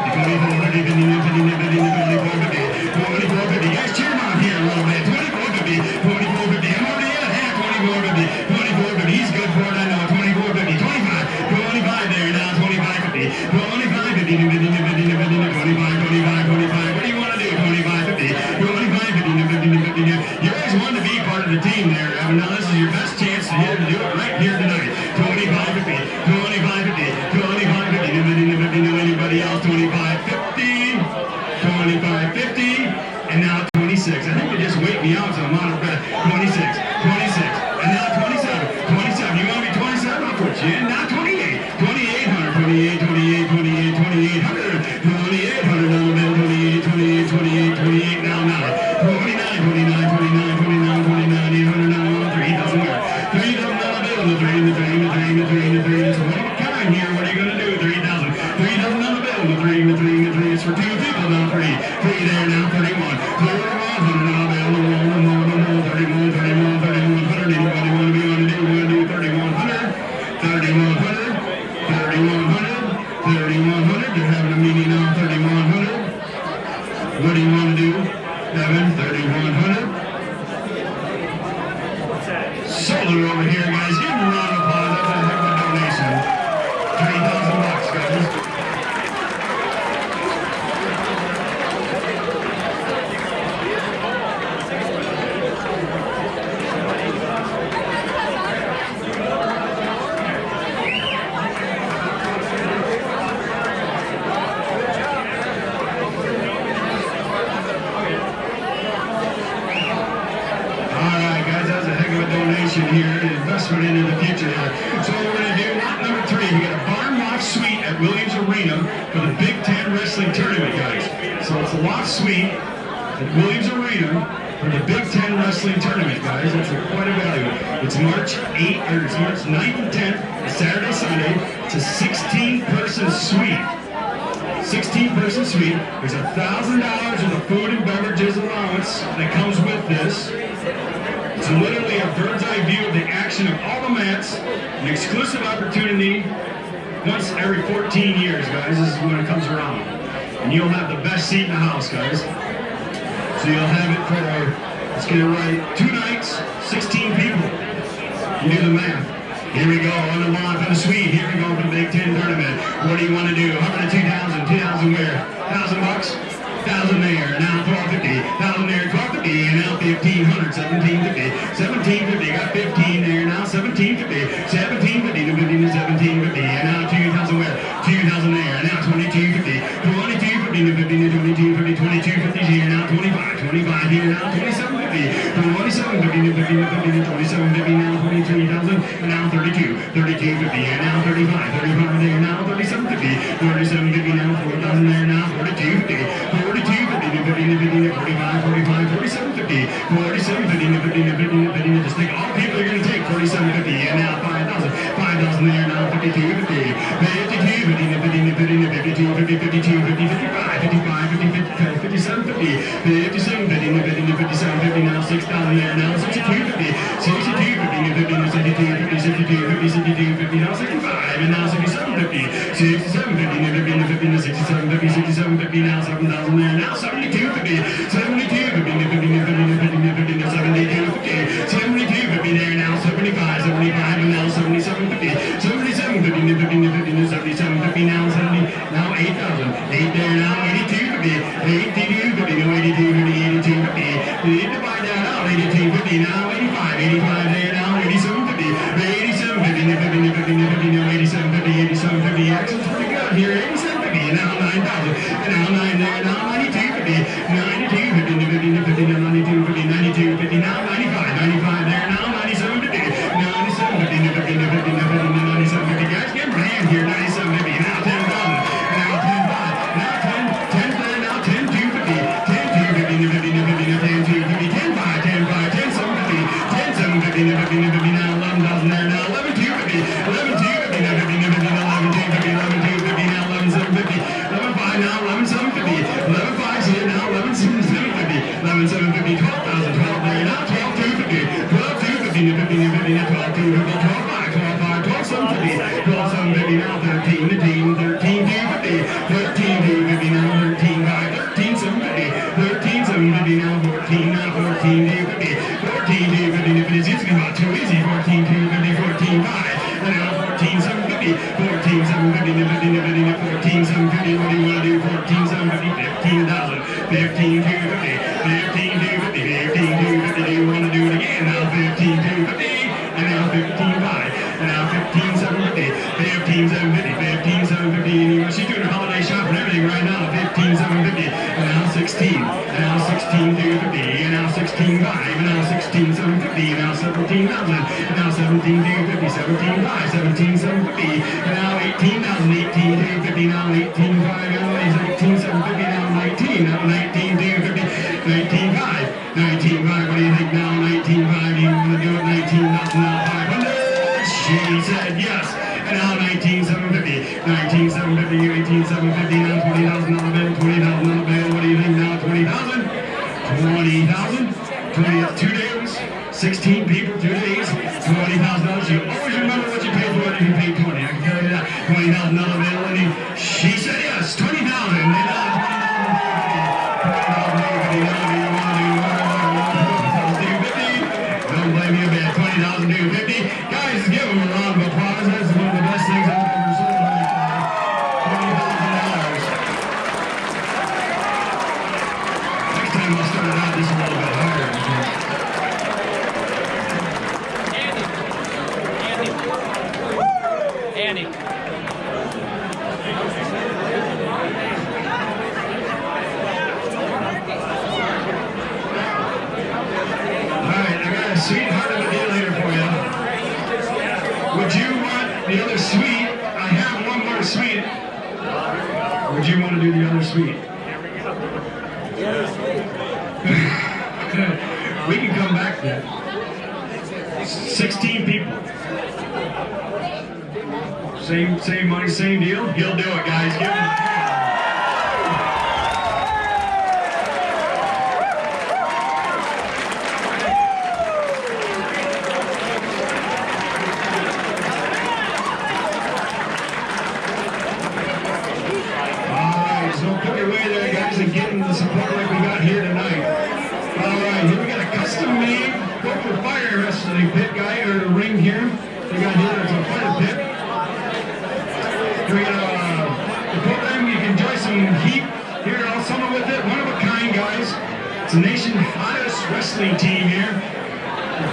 2450. Guys, cheer him on here a little bit. 2450. 2450. I'm already at half. 2450. 2450. He's good for it. I know. 2450. 25. 25 there. Now 2550. 2550. 25. What do you want to do? 2550. 2550. You guys want to be part of the team there. Now this is your best chance to do it right here tonight. 2550. 2550. 2550. Anybody else? 2550. 2550. And now 26. I think they just wait me out so I'm out of breath. 26. 26. And now 27. 27. You want to be 27? I'll put you in. Now 28. 2800. 28. 2800. 2800. Now 28. 28. Now 29. 29. 800 now. 3,000 where? 3,000 now. The 3. It's one of a kind here. What are you going to do? 3,000. 3,000 on the bill. The 3. It's for two people now. 3 there now. 31. 3100 now. Bill. 31. 3100. Anybody want to be on to do? Want to do 3,100? 3,100. 3,100. They're having a meeting now. 3,100. What do you want to do? 3,100. Solar over here, guys. Give him a round of applause. That's a heck of a donation. $3,000, guys. Here, investment into the future here. So what we're going to do, lot number 3, we got a barn loft suite at Williams Arena for the Big Ten Wrestling Tournament, guys. So it's a loft suite at Williams Arena for the Big Ten Wrestling Tournament, guys. It's quite a value. It's March 9th and 10th, Saturday, Sunday. It's a 16-person suite. 16-person suite. There's $1,000 of the food and beverages allowance that comes with this. It's literally a bird's eye view of the action of all the mats, an exclusive opportunity once every 14 years, guys. This is when it comes around. And you'll have the best seat in the house, guys. So you'll have it for, let's get it right, 2 nights, 16 people. You do the math. Here we go, on the lawn for the suite. Here we go for the Big Ten tournament. What do you want to do? 100 to 2,000. 2,000 where? $1,000? 1,000 there. Now 1,250. 1,000 there. 1,250. And now 1,500. 1,750. 1,750. Got 15 there. Now 1,750. 1,750 to 15 to 1,750. And now 2,000 where? 2,000 there. Now 2,250. 2,250 to 15 to 2,250. 2,250 here. Now 25. 25 here. Now 2,750. 2,750 to 15 to 15 to 2,750. Now 23,000. And now 32. 3250. And now 35. 35 there. Now 3750. 3750. Now 4,000 there. Now 4250. 4250 to 15 to 15 to 45. 45. 4750. 4750 to 15 to 15 to 15 to just think all people are going to take 4750. And now 5,000. 5,000 there. Now 5250. 5250 to 15 to 15 to 52. 50. 52. 50. 55. 55. 50. 5750. 5750 to 15 to 5750. Now 6,000 there. Now 6250. 6250 to 15 to 62. 52, 50, 62, 50, now 65, and now 6750, 6750, to 15 to 15 to 6750, 6750, now 7,000 there, now 7250, 7250, to 15 to 15 to 15 to 15 to 7250, 7250 there, now 75, 75, and now 7750, 7750 to 15 to 15 to 7750, now 70, now 8,000, 8 there, now 8250, 8250, no 8250, 8250, divide that out, 8250, now 85, 85 there, now 8750, 8750, 8750, 8750, action's pretty good here, 8750, now 9,000, and now 9 there, now 9250, 9250, 50, 9250, 9250, now 95, 95 there, now 9750, 9750, 50, 9750, guys, give them a hand here, 9750, now 10,000, now 10,500, now 10, 10 there, now 10, 250, 10, 250, 50, 10, 250, 10, 5, 10, 5, 10, 750, 10, 750, 50, now 11,000 there, now 11, 250, 11, 250, now 50, 11, 250, 11, 250, now 11, 750, 11, 5, now 11, 750, 11, 5 here, now 11, 750, 11, 750, 12,000, 12 there, now 12, 250, 12, 250, 50, 50, now 12, 250, 12, 5, 12, 5, 12, 750, 12, 750, now 13, 13, 13, 250, 13, 250, now 13, 5, 13, 750, 13, 750, now 14, now 14, 250, 14, 250, it's getting about too easy, 14, 250, 14, 5, and now 14, 750, 14, 750, 50, 14, 750, what do you want to do, 14, 750, 15,000, 15, 250, 15, 250, 15, 250, do you want to do it again, now 15, 250, and now 15, 5, and now 15, 750, 15, 750, 15, 750, she's doing her holiday shop and everything right now, 15, 750, and now 16, and now 16, 250, and now 16, 5, and now 16, 750, and now 17,000, and now 17, 250, 17, 5, 17, 750, and now 18,000, 18, 250, now 18, 5, and now 18, 750, now 19, now 19, 250, 19, 5, 19, 5, what do you think now, 19, 5, you want to do it, 19,000, now 500, she said yes, and now 19, 750, 19, 750, 18, 750, now 20,000 on the bill, 20,000 on the bill, what do you think now, 20,000, 20,000, 20, 2 days, 16 people, 2 days, $20,000. You always remember what you paid for it if you paid 20. I can tell you that. $20,000 bill, and she said yes, 20,000. And now 20,000. Don't blame me a bit. 20,000 to 50. Guys, give them a round of applause. That's one of the best things I've ever sold in my life. $20,000. Next time I'll start it out just a little bit higher. Andy. Sweetheart of a deal here for you. Would you want the other suite? I have one more suite. Would you want to do the other suite? The other suite. We can come back to that. 16 people. Same money, same deal. He'll do it, guys. Give him. And getting the support like we got here tonight. All right, here we got a custom-made Gopher Fire Wrestling pit guy, or a ring here. They got here as a fire pit. Here we got the program. You can enjoy some heat here. All summer with it. One of a kind, guys. It's the nation's hottest wrestling team here.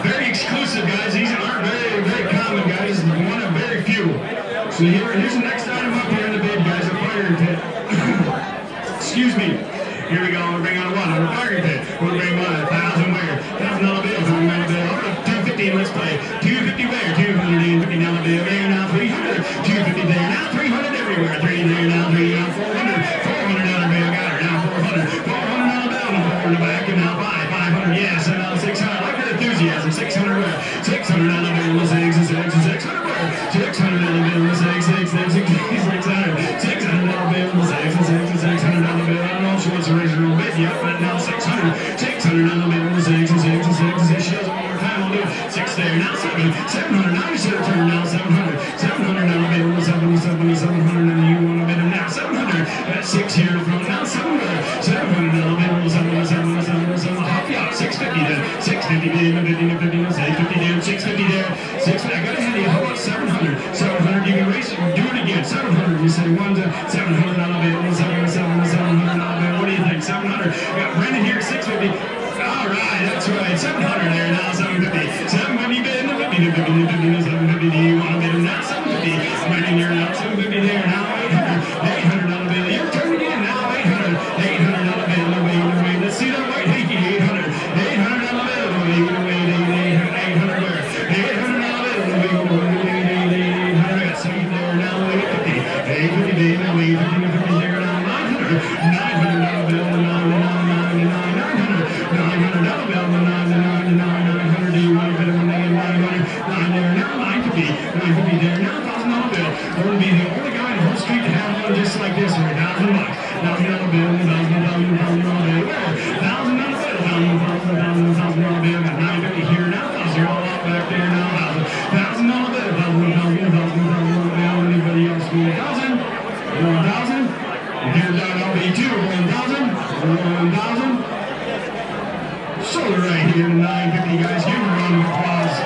Very exclusive, guys. These aren't very common, guys. One of very few. So here's the next item up here in the bid, guys. A fire pit. Excuse me. Here we go. We'll bring on one. We're fire pit. We'll bring on 1,000 where? $1,000 bill. $1,000 bill. 250. Let's play. 250 where? $250 bill. There now 300. 250 there. Now 300 everywhere. 3 there now. 3 now 400. $400 bill. Got her now 400. $400 bill. Now 4 in the back and now 500. Yes. And now 600. I like your enthusiasm. 600 where? $600 bill. 6 and 6 and 600 where? $600 bill. 6 6 6 6 600. $600 bill. 6 and 6 and 600 bill. I don't know if she wants the original bid yet, but now 600. $600 bill. 6 and 6 and 6 and 6. She does it one more time. I'll do 6 there. Now 7. 700. Now you should have turned now 700. $700 bill. 700. And you want to bid him now 700. That's 6 here in front. Now 700. $700 bill. 700. Hop you up. 650 then. 650 bid. 50 there. 650 there. 650. I got to hand you. How about 700? 700. You can raise it. Do it again. 700. You say 1 to $700 bill. 700. What do you think? 700. We got Brendan here. 650. All right. That's right. 700 there. Now 750. 750 bid. 50. 750. Do you want to bid him now? 750. Brendan here now. 750 there. Now 800. $800 bill. Your turn again. Now 800. $800 bill. Wait. Let's see that white hanky. 800. $800 bill. Wait. 800 where? $800 bill. Wait. 800. I got 7 there. Now 850. 850 bid. Now 850 there. Now 900. $900 bill. $900 bill. $900. Do you want to bid him? 900. 9 there. Now 950. 950 there. Now $1,000 bill. I want to be the only guy in the whole street to have one just like this here. $1,000. $1,000 bill. $1,000 bill. Where? $1,000 bill. $1,000 bill. Got 950 here. Now you're all out back there now. $1,000 bill. $1,000 bill. Anybody else need 1,000? 1,000? Here's that'll be 2. 1,000. 1,000. Shoulder right here. 950, guys. Give him a round of applause.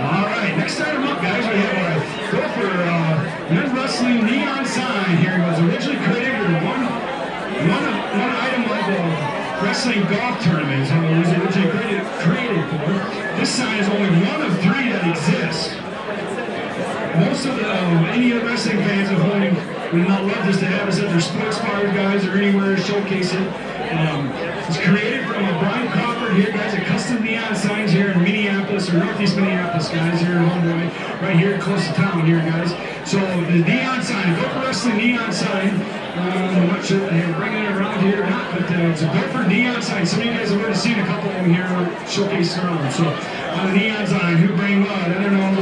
All right, next item up, guys, we have our Gopher men's wrestling neon sign here. It was originally created with one item of the wrestling golf tournament. So it was originally created for. This sign is only one of 3 that exist. Most of any of the wrestling fans at home would not love this to have us at their sports bars, guys, or anywhere to showcase it. It's created from Brian Crawford here, guys, at Custom Neon Signs here in Minneapolis, or Northeast Minneapolis, guys, here in Homeboy, right here close to town here, guys. So the neon sign, Gopher Wrestling neon sign, I'm not sure if they're bringing it around here or not, but it's a Gopher neon sign. Some of you guys have already seen a couple of them here showcased around. So on the neon sign, who bring what? I don't know,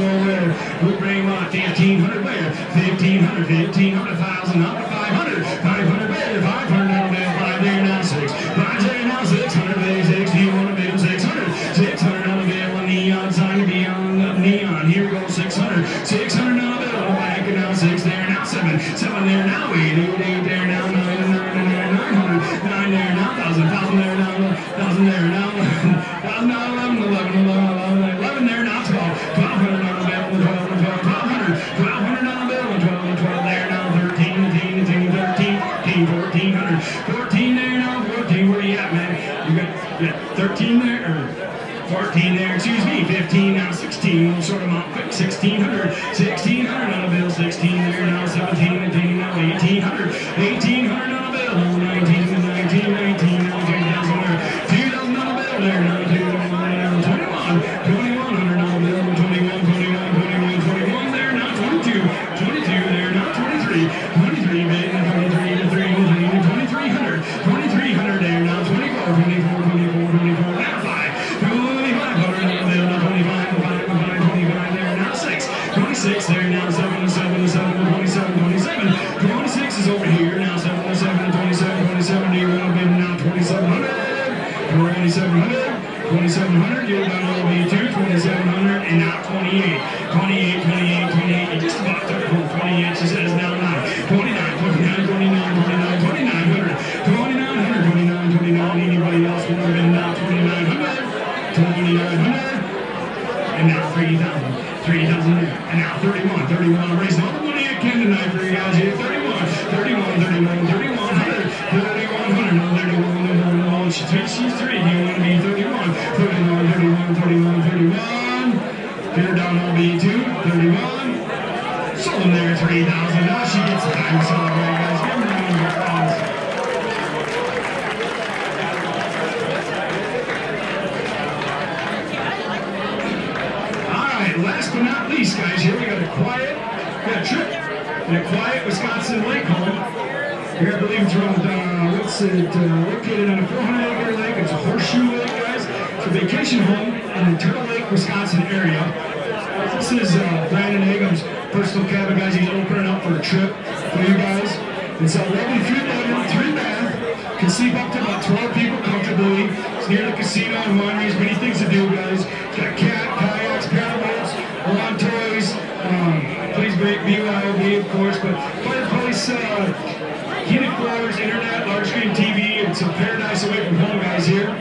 who bring what? 1,500 where? 1,500, 1,500, 1,000, up to 500, 500 where? 500 now, 5 there now, 6, 5 there now, 600 there, 6, do you want to bid 600, 600 now, bill on neon sign, beyond the neon, here we go, 600, 600 now, bill, back and now, 6 there now, 7, 7 there now, 8, 8 there now, 9, 900, 9 there now, 1,000, 1,000 there now, 1,000 there now, 1,000 now, 11, 11, 11, 11 there now, 12, 1,200 now, 1,200, 1,200 now, 12, 12 there now, 13, 1,400, 14 there now, 14, where you at, man? You got 13 there, or 14 there, excuse me, 15 now, 16, we'll sort them out quick, 1,600, 1,600 on the bill, 16 there now, 17, 18 now, 1,800, 1,800 on the bill, 19, 19, 19 now, 2,000 there, 2,000 on the bill there now, 21, 2,100 on the bill, 21 there now, 22 there now, 22 2700, you're down to LB2, 2700, and now 28. 28, 28, 28, you just about took home 28, she says now 9. 29, 29, 29, 29, 2900, 2900, 29, 29, anybody else want to win now 2900, 2900, and now 3,000, 3,000 there, and now 31, 31, I'm raising all the money I can tonight for you guys here, 31, 31, 31, 3100, 3100, no 31, she's 3, you want to be 31, 31, 31, 31, 31, here down on B2, 31, sold them there, 3,000, now she gets the time to celebrate, guys, give her a round of applause. Alright, last but not least, guys, here we got a trip in a quiet Wisconsin lake home. Here, I believe it's around, located on a 400-acre lake. It's a horseshoe lake, guys. It's a vacation home in the Turtle Lake, Wisconsin area. This is Brandon Hagem's personal cabin, guys. He's opening up for a trip for you guys. It's a lovely 3-bedroom, 3-bath. Can sleep up to about 12 people comfortably. It's near the casino and wineries. Many things to do, guys. It's got kayaks, paddleboats, lawn toys. Please BYOB, of course, but fireplace, heated floors, internet, large screen TV. It's a paradise away from home, guys, here.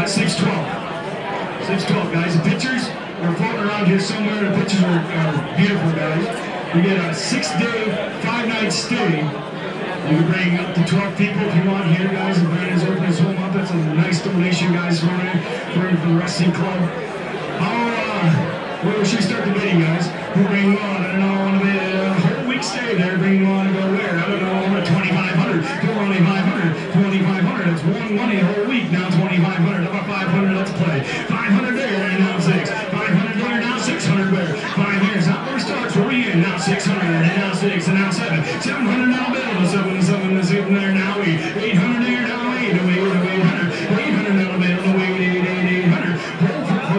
612. 612, guys. The pictures are floating around here somewhere. The pictures are beautiful, guys. You get a 6-day, 5-night stay. You can bring up to 12 people if you want here, guys. And Brandon's opening his home up. That's a nice donation, guys, for the wrestling club. Where should we start the meeting, guys? We'll bring you on. I don't know, on a whole week stay there. Bring you on to go where? I don't know, on a 2,500. Go on 500. 2,500. That's one money a whole week. Now 2,500. How about 500? Let's play. 500 there, and now 6. 500 there, now 600 where? 5 here. It's not where it starts. Where we in? Now 600, and now 6, and now 7. 700 now middle. 7 there, now 8. 800 there, now 8. 800. 800 now middle. 800.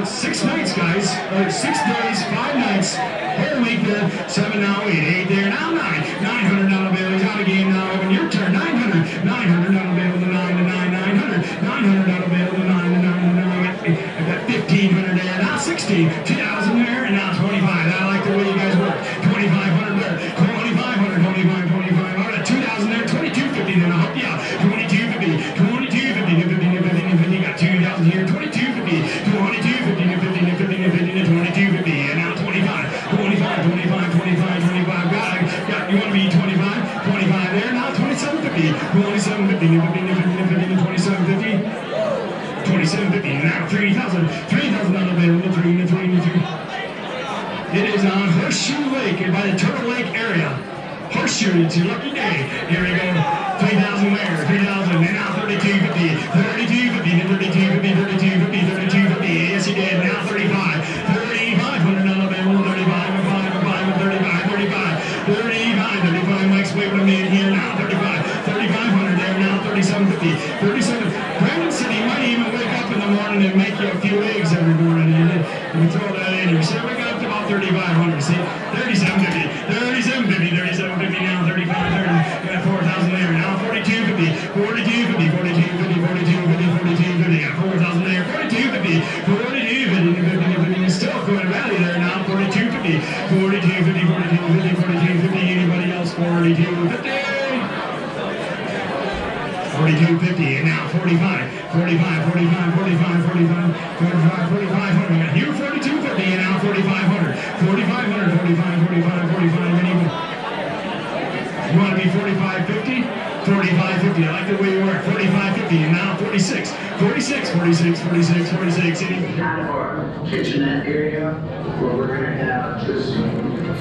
6 nights, guys. 6 days, 5 nights. Whole week there. 7 now, 8. 8 there, now 9. 900 now to Bailey's out of game now. Evan, your turn. 900. 900 now to Bailey. 9 to 9. 900. 900 now to Bailey. 9 to 9 to 9. I've got 1,500 there. Now 16. 2,000 there, and now 25. I like the way you guys work. 2,500 there. 2,500. 25. 25. All right, 2,000 there. 2,250 then. I'll help you out. 2,250. 2,250. 2,250. Got 2,000 here. 2,250. 2,250. 2250, and now 25, 25, 25, 25, 25, got, you want to be 25, 25 there, now 2750, 2750, 2750, 2750, now 3,000, 3,000 on the bed, 3. It is on Horseshoe Lake, by the Turtle Lake area. Horseshoe, it's your lucky day. Here we go, 3,000 there, 3,000, and now 3250, 3250, 3250, 3250, 3250, yes you did, now 35. 35, Mike's waving at me in here now, 35, 3,500 there, now 3,750, 37. Brandon said he might even wake up in the morning and make you a few eggs every morning, and you throw that in here. So we got up to about 3,500, see, 3750, 3750, 3750, now 35, 30, got 4,000 there, now 4250, 4250, 4250, 4250, 4250, got 4,000 there, 4250, 4250, still going rally there now, 4250, 4250, 4250, 4250, anybody else, 4250, 4250, and now 45, 45, 45, 45, 45, 45, 4500, got you 4250, and now 4,500, 4,500, 45, 45, 45, anybody. You want to be 4550? 4550, I like the way you work. 4550, and now 46, 46, 46, 46, 46. Kind of our kitchenette area where we're going to have just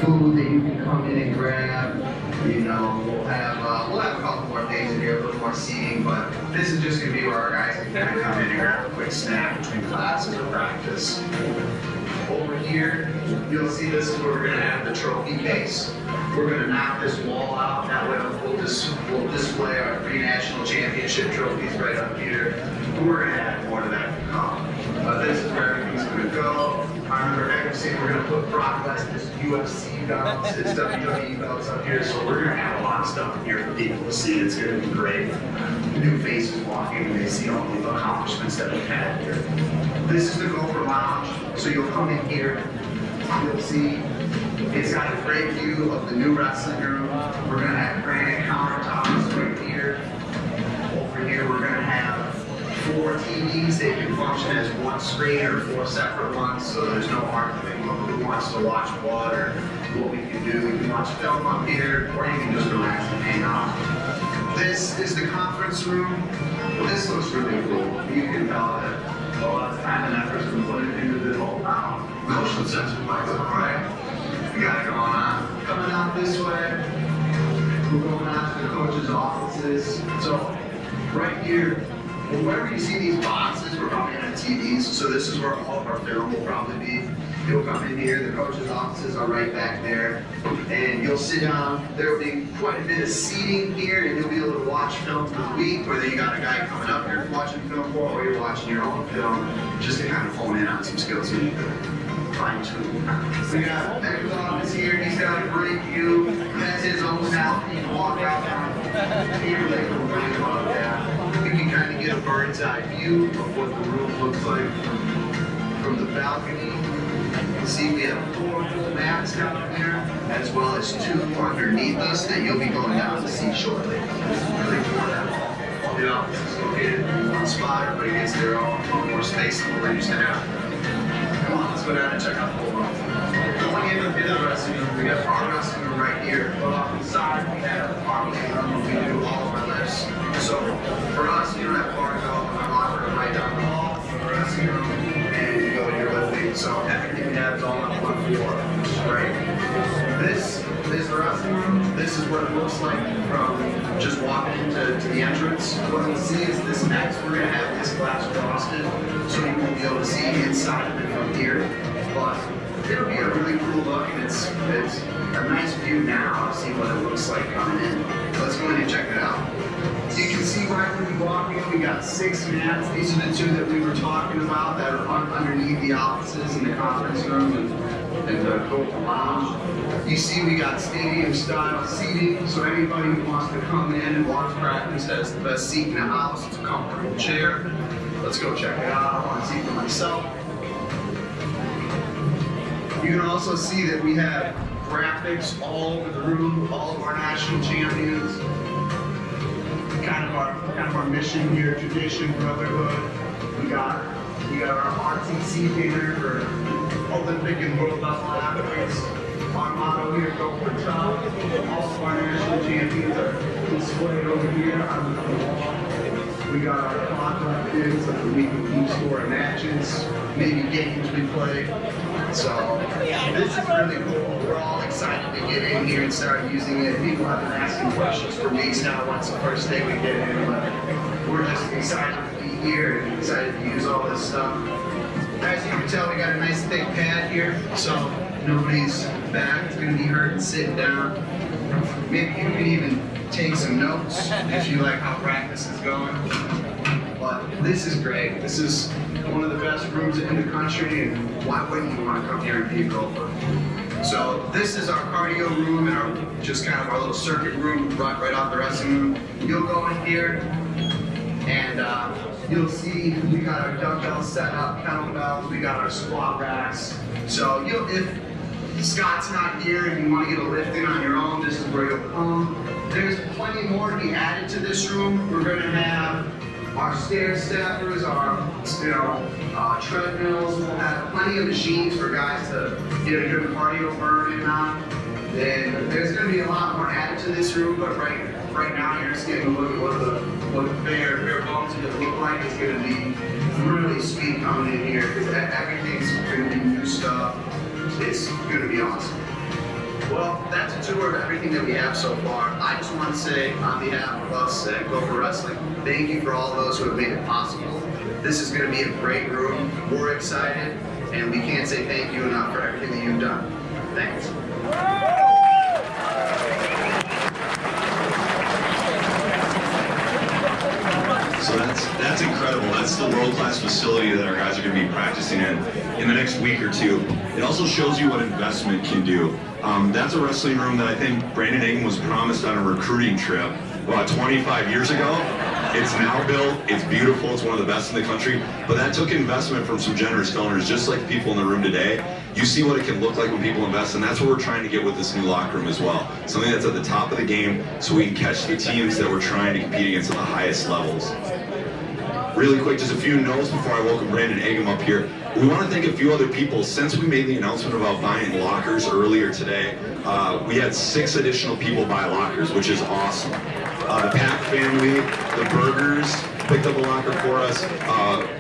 food that you can come in and grab. You know, we'll have a couple more things in here, a little more seating, but this is just going to be where our guys can kind of come in and grab a quick snack between classes or practice. Over here, you'll see this is where we're going to have the trophy case. We're going to knock this wall out. That way we'll display our 3 national championship trophies right up here. We're going to add more to that to come. This is where everything's going to go. I remember Edgar saying we're going to put Brock Lesnar's UFC belts, his WWE belts up here, so we're going to have a lot of stuff in here for people to see. It's going to be great. New faces walking and they see all the accomplishments that we've had here. This is the Gopher Lounge, so you'll come in here, you'll see it's got a great view of the new wrestling room. We're going to have granite countertops right here. Over here we're going to have 4 TVs. They can function as one screen or 4 separate ones, so there's no argument over who wants to watch what or what we can do. We can watch film up here, or you can just relax and hang out. This is the conference room. This looks really cool. You can tell that a lot of time and effort has been put into the whole motion sensor lights up, right? We got it going on. Coming out this way, we're going out to the coaches' offices. So right here, wherever you see these boxes, we're probably gonna have TVs. So this is where all of our film will probably be. You'll come in here, the coaches' offices are right back there. And you'll sit down, there'll be quite a bit of seating here, and you'll be able to watch film for the week, whether you got a guy coming up here watching film for, or you're watching your own film, just to kind of hone in on some skills you need to fine tune. We got Edgar's office here, he's got a great view. That's his own south, you can walk out here, they can really love that. We can kind of get a bird's eye view of what the room looks like from the balcony. You see we have 4 full mats down there, as well as 2 underneath us that you'll be going down to see shortly. Really cool. The office is located in one spot, everybody gets their own more space than we're used to have. Come on, let's go down and check out the whole room. Going into the wrestling room, we have our wrestling room right here. But off the side, we have our living room where we do all of our lifts. So for us, you don't have far to go. Our locker room right down the hall, the wrestling room, and you go to your lifting. So everything we have is all on one floor, which is great. This is the wrestling room. This is what it looks like from just walking into the entrance. What you'll see is this next, we're going to have this glass frosted, so you won't be able to see inside of it from here. But it'll be a really cool look, and it's a nice view now to see what it looks like coming in. Let's go in and check it out. You can see right when you walk in, we got 6 mats. These are the 2 that we were talking about that are underneath the offices in the conference room and the Gopher Lounge. You see we got stadium style seating, so anybody who wants to come in and watch practice has the best seat in the house. It's a comfortable chair. Let's go check it out. I want to see for myself. You can also see that we have graphics all over the room, all of our national champions. Kind of our mission here, tradition, brotherhood. We got our RTC banner for Olympic and world level athletes. Our motto here, go for tough. All of our national champions are displayed over here on the wall. We got our contract bids of the week of team score matches, maybe games we play. So this is really cool. We're all excited to get in here and start using it. People have been asking questions for weeks now. When's the first day we get in? But we're just excited to be here and excited to use all this stuff. As you can tell, we got a nice thick pad here, so nobody's back is going to be hurt sitting down. Maybe you can even take some notes if you like how practice is going. But this is great. This is one of the best rooms in the country, and why wouldn't you want to come here and be a golfer? So this is our cardio room and our just kind of our little circuit room right off the wrestling room. You'll go in here and you'll see we got our dumbbells set up, kettlebells, we got our squat racks. So if Scott's not here and you want to get a lift in on your own, this is where you'll come. There's plenty more to be added to this room. We're going to have our stair steppers, our treadmills. We'll have plenty of machines for guys to get a good cardio burn in on. Then there's going to be a lot more added to this room, but right now you're just getting a look at what the bare bones is going to look like. It's going to be really sweet coming in here because everything's going to be new stuff. It's going to be awesome. Well, that's a tour of everything that we have so far. I just want to say, on behalf of us at Gopher Wrestling, thank you for all those who have made it possible. This is going to be a great room. We're excited, and we can't say thank you enough for everything that you've done. Thanks. So that's incredible. That's the world-class facility that our guys are going to be practicing in the next week or two. It also shows you what investment can do. That's a wrestling room that I think Brandon Ingham was promised on a recruiting trip about 25 years ago. It's now built, it's beautiful, it's one of the best in the country, but that took investment from some generous donors, just like the people in the room today. You see what it can look like when people invest, and that's what we're trying to get with this new locker room as well. Something that's at the top of the game, so we can catch the teams that we're trying to compete against at the highest levels. Really quick, just a few notes before I welcome Brandon Ingham up here. We want to thank a few other people. Since we made the announcement about buying lockers earlier today, we had 6 additional people buy lockers, which is awesome. The Pack family, the Burgers picked up a locker for us.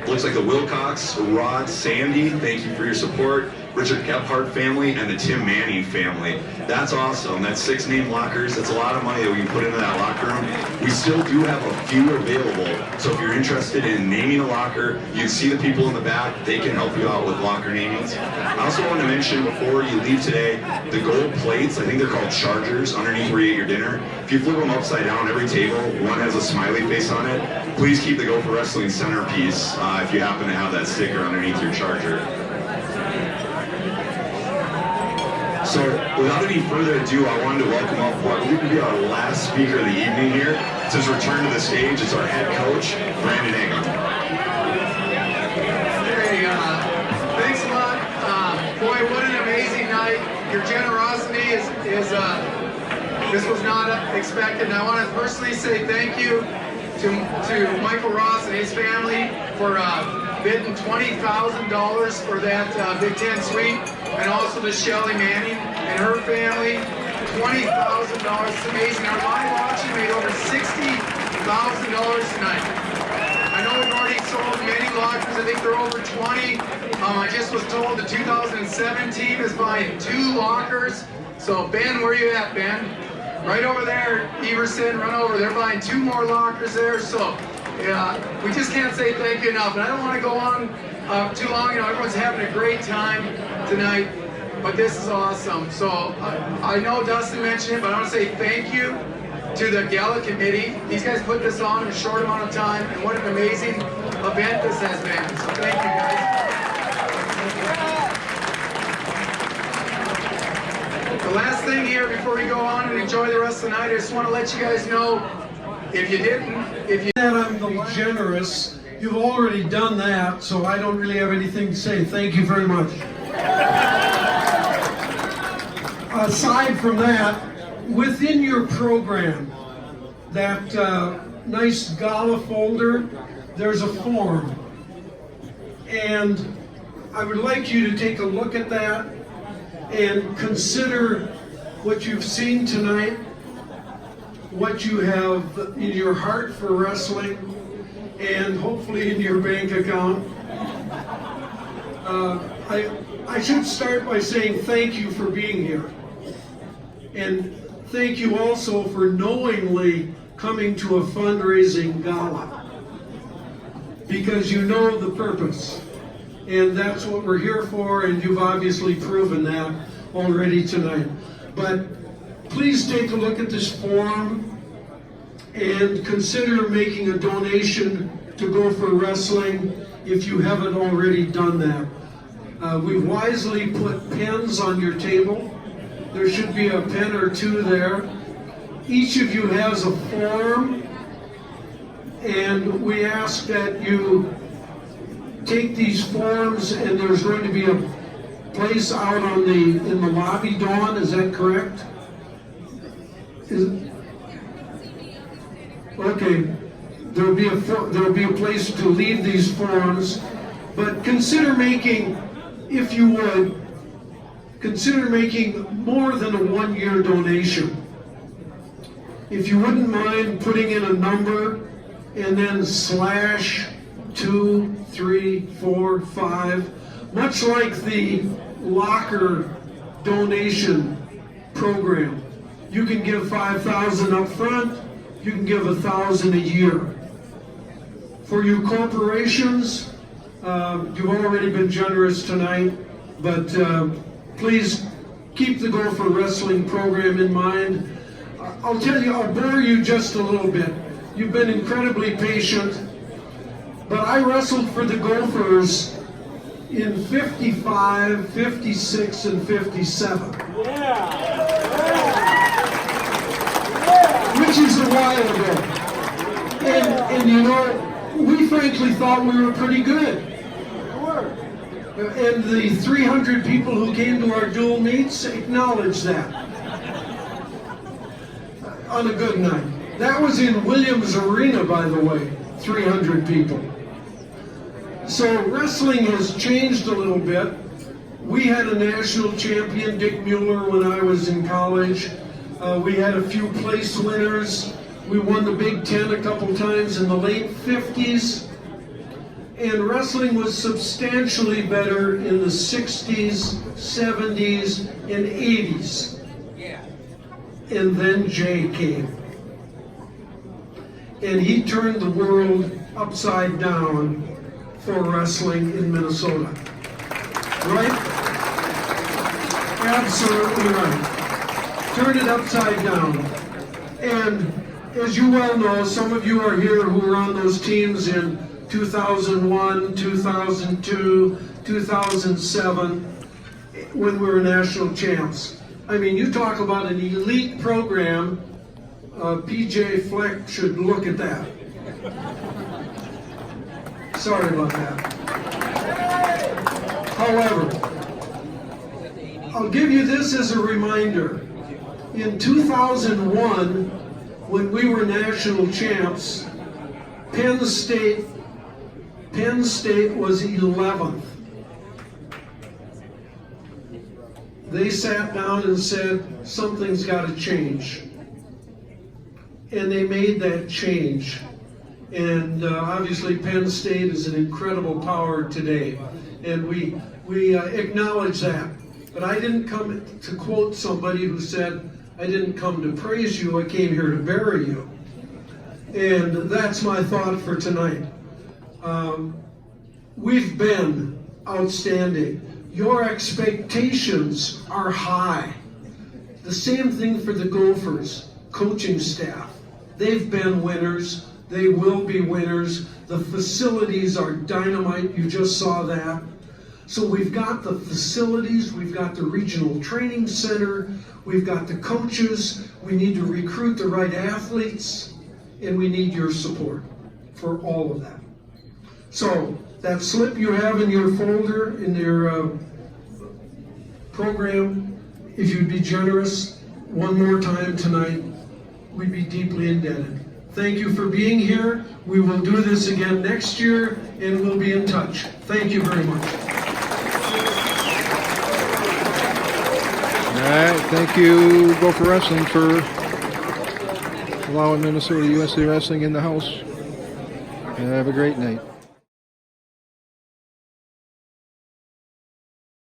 Looks like the Wilcox, Rod, Sandy, thank you for your support. Richard Gephardt family and the Tim Manning family. That's awesome. That's 6 named lockers. That's a lot of money that we can put into that locker room. We still do have a few available. So if you're interested in naming a locker, you can see the people in the back. They can help you out with locker namings. I also want to mention before you leave today, the gold plates, I think they're called chargers, underneath where you eat your dinner. If you flip them upside down, every table, one has a smiley face on it. Please keep the Go for Wrestling centerpiece if you happen to have that sticker underneath your charger. So, without any further ado, I wanted to welcome up what I believe to be our last speaker of the evening here. To his return to the stage, it's our head coach, Brandon Ingham. Hey, thanks a lot. Boy, what an amazing night. Your generosity is this was not expected. And I want to personally say thank you to Michael Ross and his family for bidding $20,000 for that Big Ten suite, and also to Shelly Manning and her family, $20,000. It's amazing. Our live auction made over $60,000 tonight. I know we've already sold many lockers. I think they're over 20. I just was told the 2007 team is buying 2 lockers. So Ben, where you at, Ben? Right over there, Everson, run over. They're buying 2 more lockers there. So yeah, we just can't say thank you enough. And I don't want to go on too long. You know, everyone's having a great time tonight, but this is awesome. So I know Dustin mentioned it, but I want to say thank you to the Gala committee. These guys put this on in a short amount of time, and what an amazing event this has been. So thank you, guys. The last thing here before we go on and enjoy the rest of the night, I just want to let you guys know, if you that I'm the generous, you've already done that, so I don't really have anything to say. Thank you very much. Aside from that, within your program, that nice Gala folder, there's a form. And I would like you to take a look at that and consider what you've seen tonight, what you have in your heart for wrestling, and hopefully in your bank account. I should start by saying thank you for being here. And thank you also for knowingly coming to a fundraising gala. Because you know the purpose. And that's what we're here for, and you've obviously proven that already tonight. But please take a look at this form and consider making a donation to Go for Wrestling if you haven't already done that. We've wisely put pens on your table. There should be a pen or 2 there. Each of you has a form, and we ask that you take these forms, and there's going to be a place out on in the lobby, Dawn, is that correct? Okay, there'll be a place to leave these forms, but consider making, if you would, consider making more than a 1-year donation. If you wouldn't mind putting in a number and then /2, 3, 4, 5, much like the locker donation program. You can give $5,000 up front, you can give $1,000 a year. For you corporations, you've already been generous tonight, but please keep the Go for Wrestling program in mind. I'll tell you, I'll bore you just a little bit. You've been incredibly patient. But I wrestled for the Gophers in 55, 56, and 57. Which is a while ago. And you know, we frankly thought we were pretty good. And the 300 people who came to our dual meets acknowledged that. On a good night. That was in Williams Arena, by the way, 300 people. So wrestling has changed a little bit. We had a national champion, Dick Mueller, when I was in college. We had a few place winners. We won the Big Ten a couple times in the late 50s. And wrestling was substantially better in the 60s, 70s, and 80s. And then Jay came. And he turned the world upside down for wrestling in Minnesota. Right? Absolutely right. Turned it upside down. And as you well know, some of you are here who were on those teams in 2001, 2002, 2007, when we were national champs. I mean, you talk about an elite program, PJ Fleck should look at that. Sorry about that. However, I'll give you this as a reminder. In 2001, when we were national champs, Penn State was 11th. They sat down and said, something's got to change. And they made that change. And obviously Penn State is an incredible power today. And we acknowledge that. But I didn't come to quote somebody who said, I didn't come to praise you, I came here to bury you. And that's my thought for tonight. We've been outstanding. Your expectations are high. The same thing for the Gophers, coaching staff. They've been winners. They will be winners. The facilities are dynamite. You just saw that. So we've got the facilities. We've got the regional training center. We've got the coaches. We need to recruit the right athletes. And we need your support for all of that. So that slip you have in your folder, in your program, if you'd be generous one more time tonight, we'd be deeply indebted. Thank you for being here. We will do this again next year, and we'll be in touch. Thank you very much. All right, thank you, Gopher Wrestling, for allowing Minnesota USA Wrestling in the house. And have a great night.